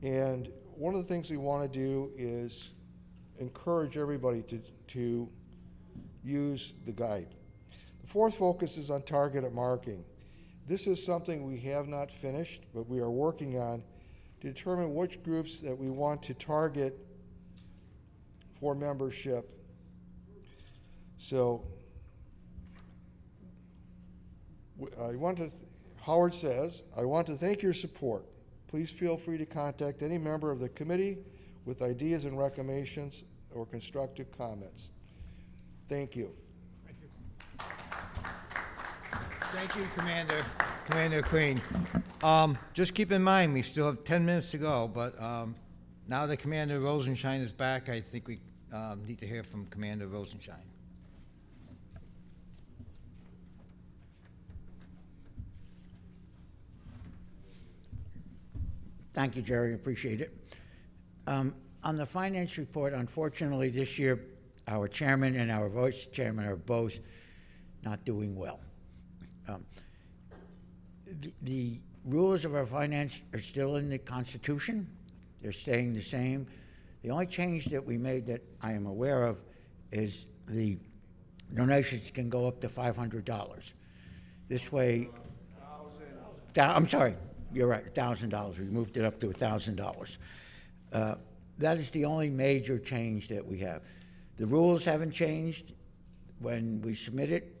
And one of the things we want to do is encourage everybody to use the guide. The fourth focus is on targeted marketing. This is something we have not finished, but we are working on to determine which groups that we want to target for membership. So Howard says, I want to thank your support. Please feel free to contact any member of the committee with ideas and recommendations or constructive comments. Thank you. Thank you. Thank you, Commander Queen. Just keep in mind, we still have 10 minutes to go, but now that Commander Rosenshine is back, I think we need to hear from Commander Rosenshine. Thank you, Jerry, appreciate it. On the finance report, unfortunately, this year, our chairman and our vice chairman are both not doing well. The rules of our finance are still in the Constitution. They're staying the same. The only change that we made that I am aware of is the donations can go up to $500. This way, I'm sorry, you're right, $1,000. We moved it up to $1,000. That is the only major change that we have. The rules haven't changed. When we submit it,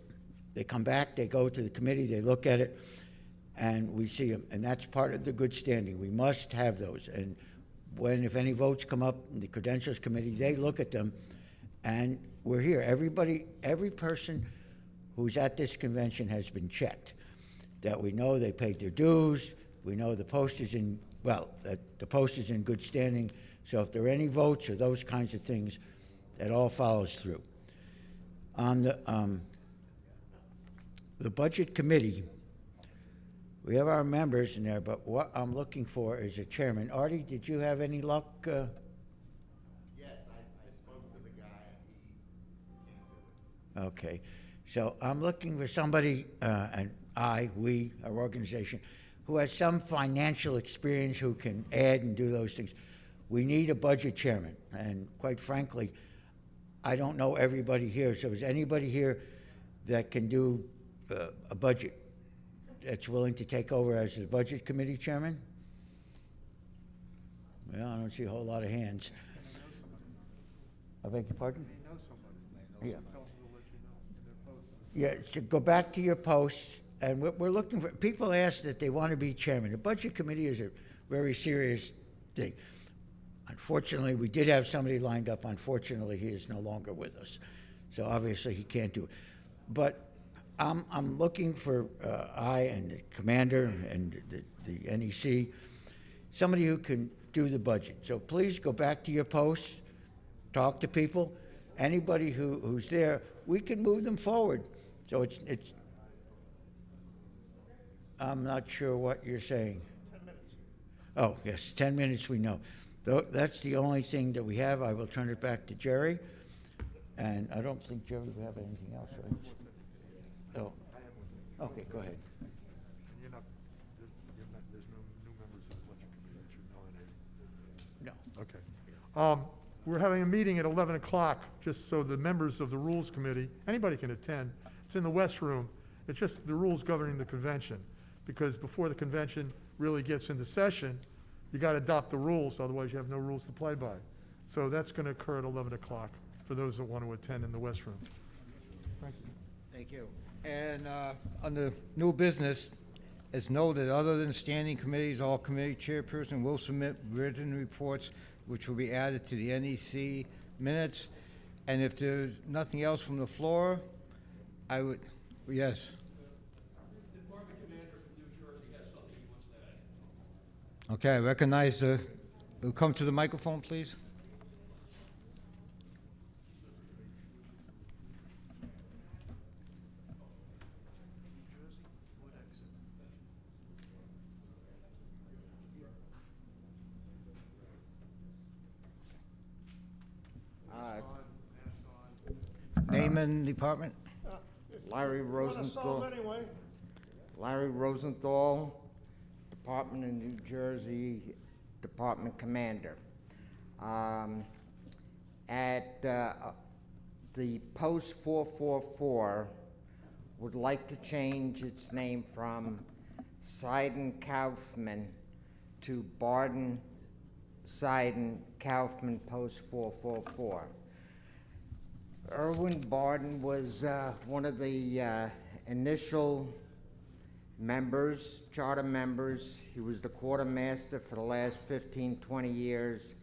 they come back, they go to the committee, they look at it, and we see them. And that's part of the good standing. We must have those. And if any votes come up in the credentials committee, they look at them, and we're here. Every person who's at this convention has been checked, that we know they paid their dues, we know the post is in good standing. So if there are any votes or those kinds of things, that all follows through. On the budget committee, we have our members in there, but what I'm looking for is a chairman. Artie, did you have any luck? Yes, I spoke to the guy and he can't do it. Okay, so I'm looking for somebody, and we, our organization, who has some financial experience, who can add and do those things. We need a budget chairman, and quite frankly, I don't know everybody here. So is anybody here that can do a budget, that's willing to take over as the budget committee chairman? Well, I don't see a whole lot of hands. I beg your pardon? Yeah. Yeah, so go back to your posts, and we're looking for, people ask that they want to be chairman. The budget committee is a very serious thing. Unfortunately, we did have somebody lined up. Unfortunately, he is no longer with us. So obviously, he can't do it. But I'm looking for, I and the commander and the NEC, somebody who can do the budget. So please go back to your posts, talk to people. Anybody who's there, we can move them forward. So it's I'm not sure what you're saying. 10 minutes. Oh, yes, 10 minutes we know. That's the only thing that we have. I will turn it back to Jerry. And I don't think Jerry will have anything else, right? Oh, okay, go ahead. And there's no new members of the budget committee that you're nominating? No. Okay. We're having a meeting at 11 o'clock, just so the members of the Rules Committee, anybody can attend. It's in the West Room. It's just the rules governing the convention. Because before the convention really gets into session, you got to adopt the rules, otherwise you have no rules to play by. So that's going to occur at 11 o'clock for those that want to attend in the West Room. Thank you. Thank you. And under new business, as noted, other than standing committees, all committee chairperson will submit written reports which will be added to the NEC minutes. And if there's nothing else from the floor, I would, yes. The Department Commander from New Jersey has something he wants to add. Okay, I recognize will come to the microphone, please. Name and department? Larry Rosenthal. Anyway. Larry Rosenthal, Department of New Jersey, Department Commander. At the Post 444 would like to change its name from Seiden Kaufman to Barden Seiden Kaufman Post 444. Irwin Barden was one of the initial members, charter members. He was the quartermaster for the last 15, 20 years,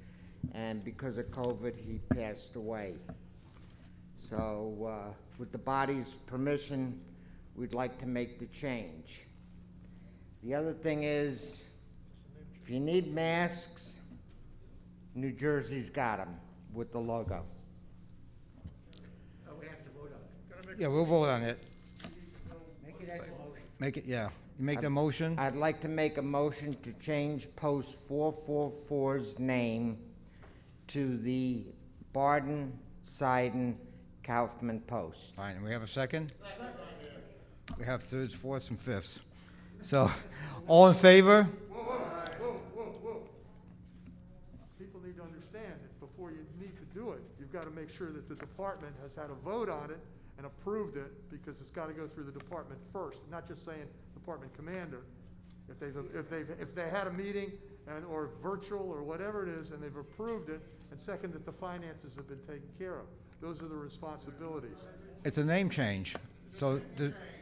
and because of COVID, he passed away. So with the body's permission, we'd like to make the change. The other thing is, if you need masks, New Jersey's got them with the logo. Yeah, we'll vote on it. Make it as a motion. Make it, yeah. You make the motion? I'd like to make a motion to change Post 444's name to the Barden, Seiden, Kaufman Post. Fine, we have a second? We have thirds, fourths, and fifths. So, all in favor? Whoa. People need to understand that before you need to do it, you've got to make sure that the department has had a vote on it and approved it, because it's got to go through the department first, not just saying department commander. If they had a meeting or virtual or whatever it is, and they've approved it, and second, that the finances have been taken care of. Those are the responsibilities. It's a name change, so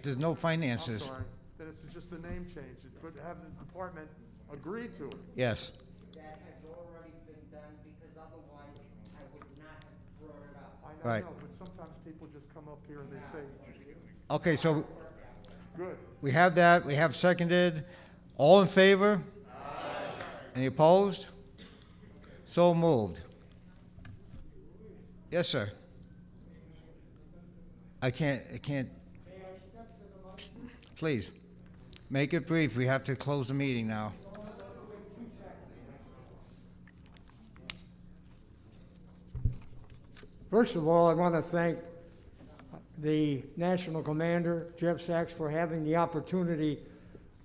there's no finances. I'm sorry, then it's just the name change, but have the department agree to it. Yes. That has already been done, because otherwise I would not have brought it up. I Right. know, but sometimes people just come up here and they say, Okay, so good. we have that, we have seconded. All in favor? Any opposed? So moved. Yes, sir. I can't, please, make it brief. We have to close the meeting now. First of all, I want to thank the National Commander, Jeff Sachs, for having the opportunity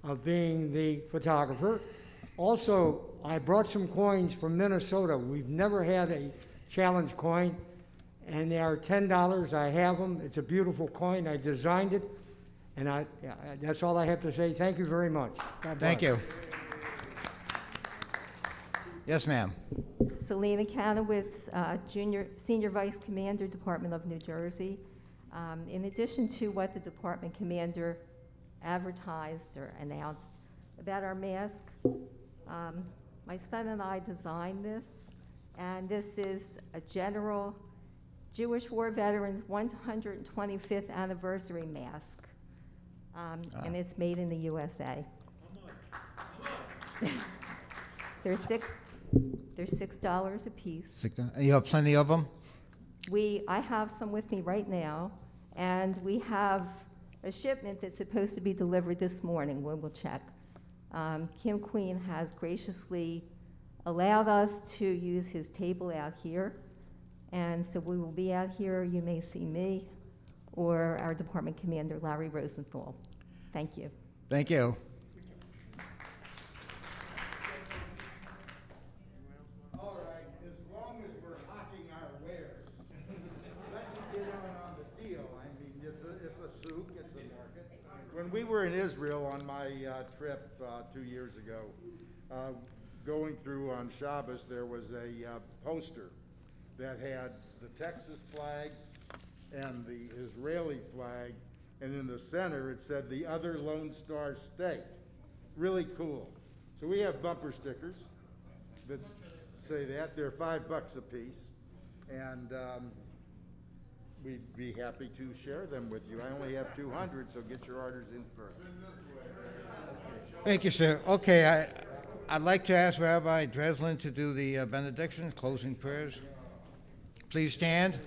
of being the photographer. Also, I brought some coins from Minnesota. We've never had a challenge coin, and they are $10. I have them. It's a beautiful coin. I designed it, and that's all I have to say. Thank you very much. God Thank bless. you. Yes, ma'am. Selena Kanowitz, Senior Vice Commander, Department of New Jersey. In addition to what the Department Commander advertised or announced about our mask, my son and I designed this, and this is a general Jewish War Veterans 125th Anniversary mask, and it's made in the USA. They're $6 a piece. You have plenty of them? I have some with me right now, and we have a shipment that's supposed to be delivered this morning. We'll check. Kim Queen has graciously allowed us to use his table out here, and so we will be out here. You may see me or our Department Commander, Larry Rosenthal. Thank you. Thank you. All right, as long as we're hawking our wares, let me get on the deal. I mean, it's a souk, it's a market. When we were in Israel on my trip 2 years ago, going through on Shabbos, there was a poster that had the Texas flag and the Israeli flag, and in the center it said the other Lone Star State. Really cool. So we have bumper stickers that say that. They're $5 a piece, and we'd be happy to share them with you. I only have 200, so get your orders in first. Thank you, sir. Okay, I'd like to ask Rabbi Dreslin to do the benediction, closing prayers. Please stand.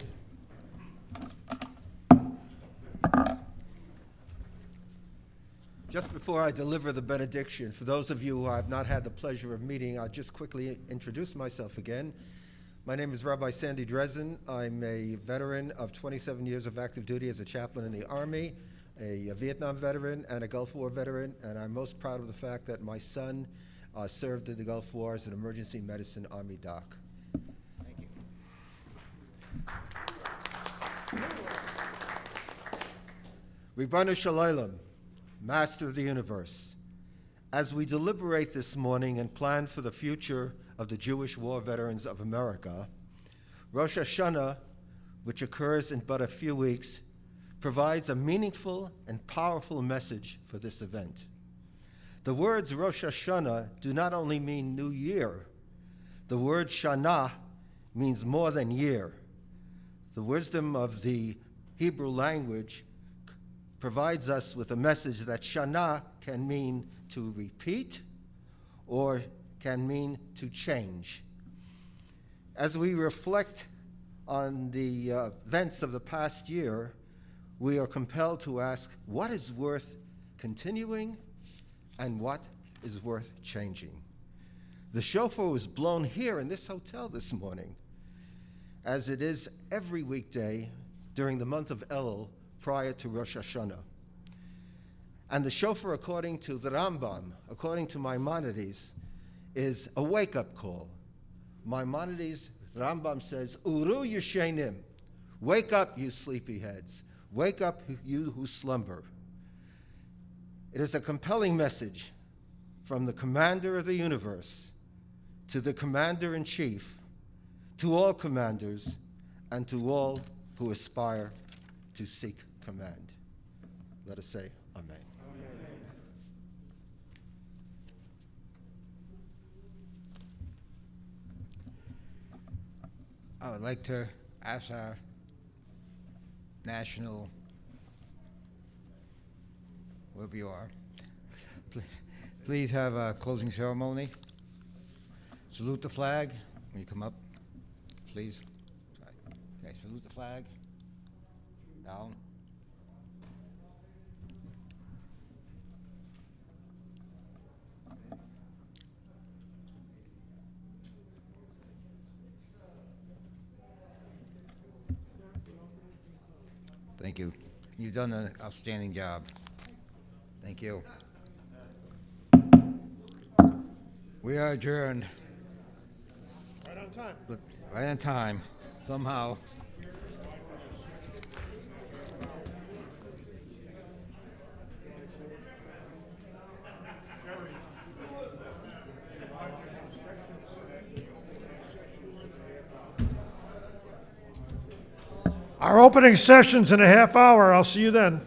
Just before I deliver the benediction, for those of you who I've not had the pleasure of meeting, I'll just quickly introduce myself again. My name is Rabbi Sandy Dreslin. I'm a veteran of 27 years of active duty as a chaplain in the Army, a Vietnam veteran, and a Gulf War veteran, and I'm most proud of the fact that my son served in the Gulf War as an emergency medicine Army doc. Thank you. Ribbanu Shalom, Master of the Universe, as we deliberate this morning and plan for the future of the Jewish War Veterans of America, Rosh Hashanah, which occurs in but a few weeks, provides a meaningful and powerful message for this event. The words Rosh Hashanah do not only mean New Year. The word Shana means more than year. The wisdom of the Hebrew language provides us with a message that Shana can mean to repeat or can mean to change. As we reflect on the events of the past year, we are compelled to ask what is worth continuing and what is worth changing. The shofar was blown here in this hotel this morning, as it is every weekday during the month of Elul prior to Rosh Hashanah. And the shofar, according to the Rambam, according to Maimonides, is a wake-up call. Maimonides, Rambam says, Uru Yeshenim, wake up, you sleepyheads. Wake up, you who slumber. It is a compelling message from the commander of the universe to the commander-in-chief, to all commanders, and to all who aspire to seek command. Let us say amen. I would like to ask our national, wherever you are, please have a closing ceremony. Salute the flag when you come up, please. Okay, salute the flag. Down. Thank you. You've done an outstanding job. Thank you. We are adjourned. Right on time. Right on time, somehow. Our opening session's in a half hour. I'll see you then.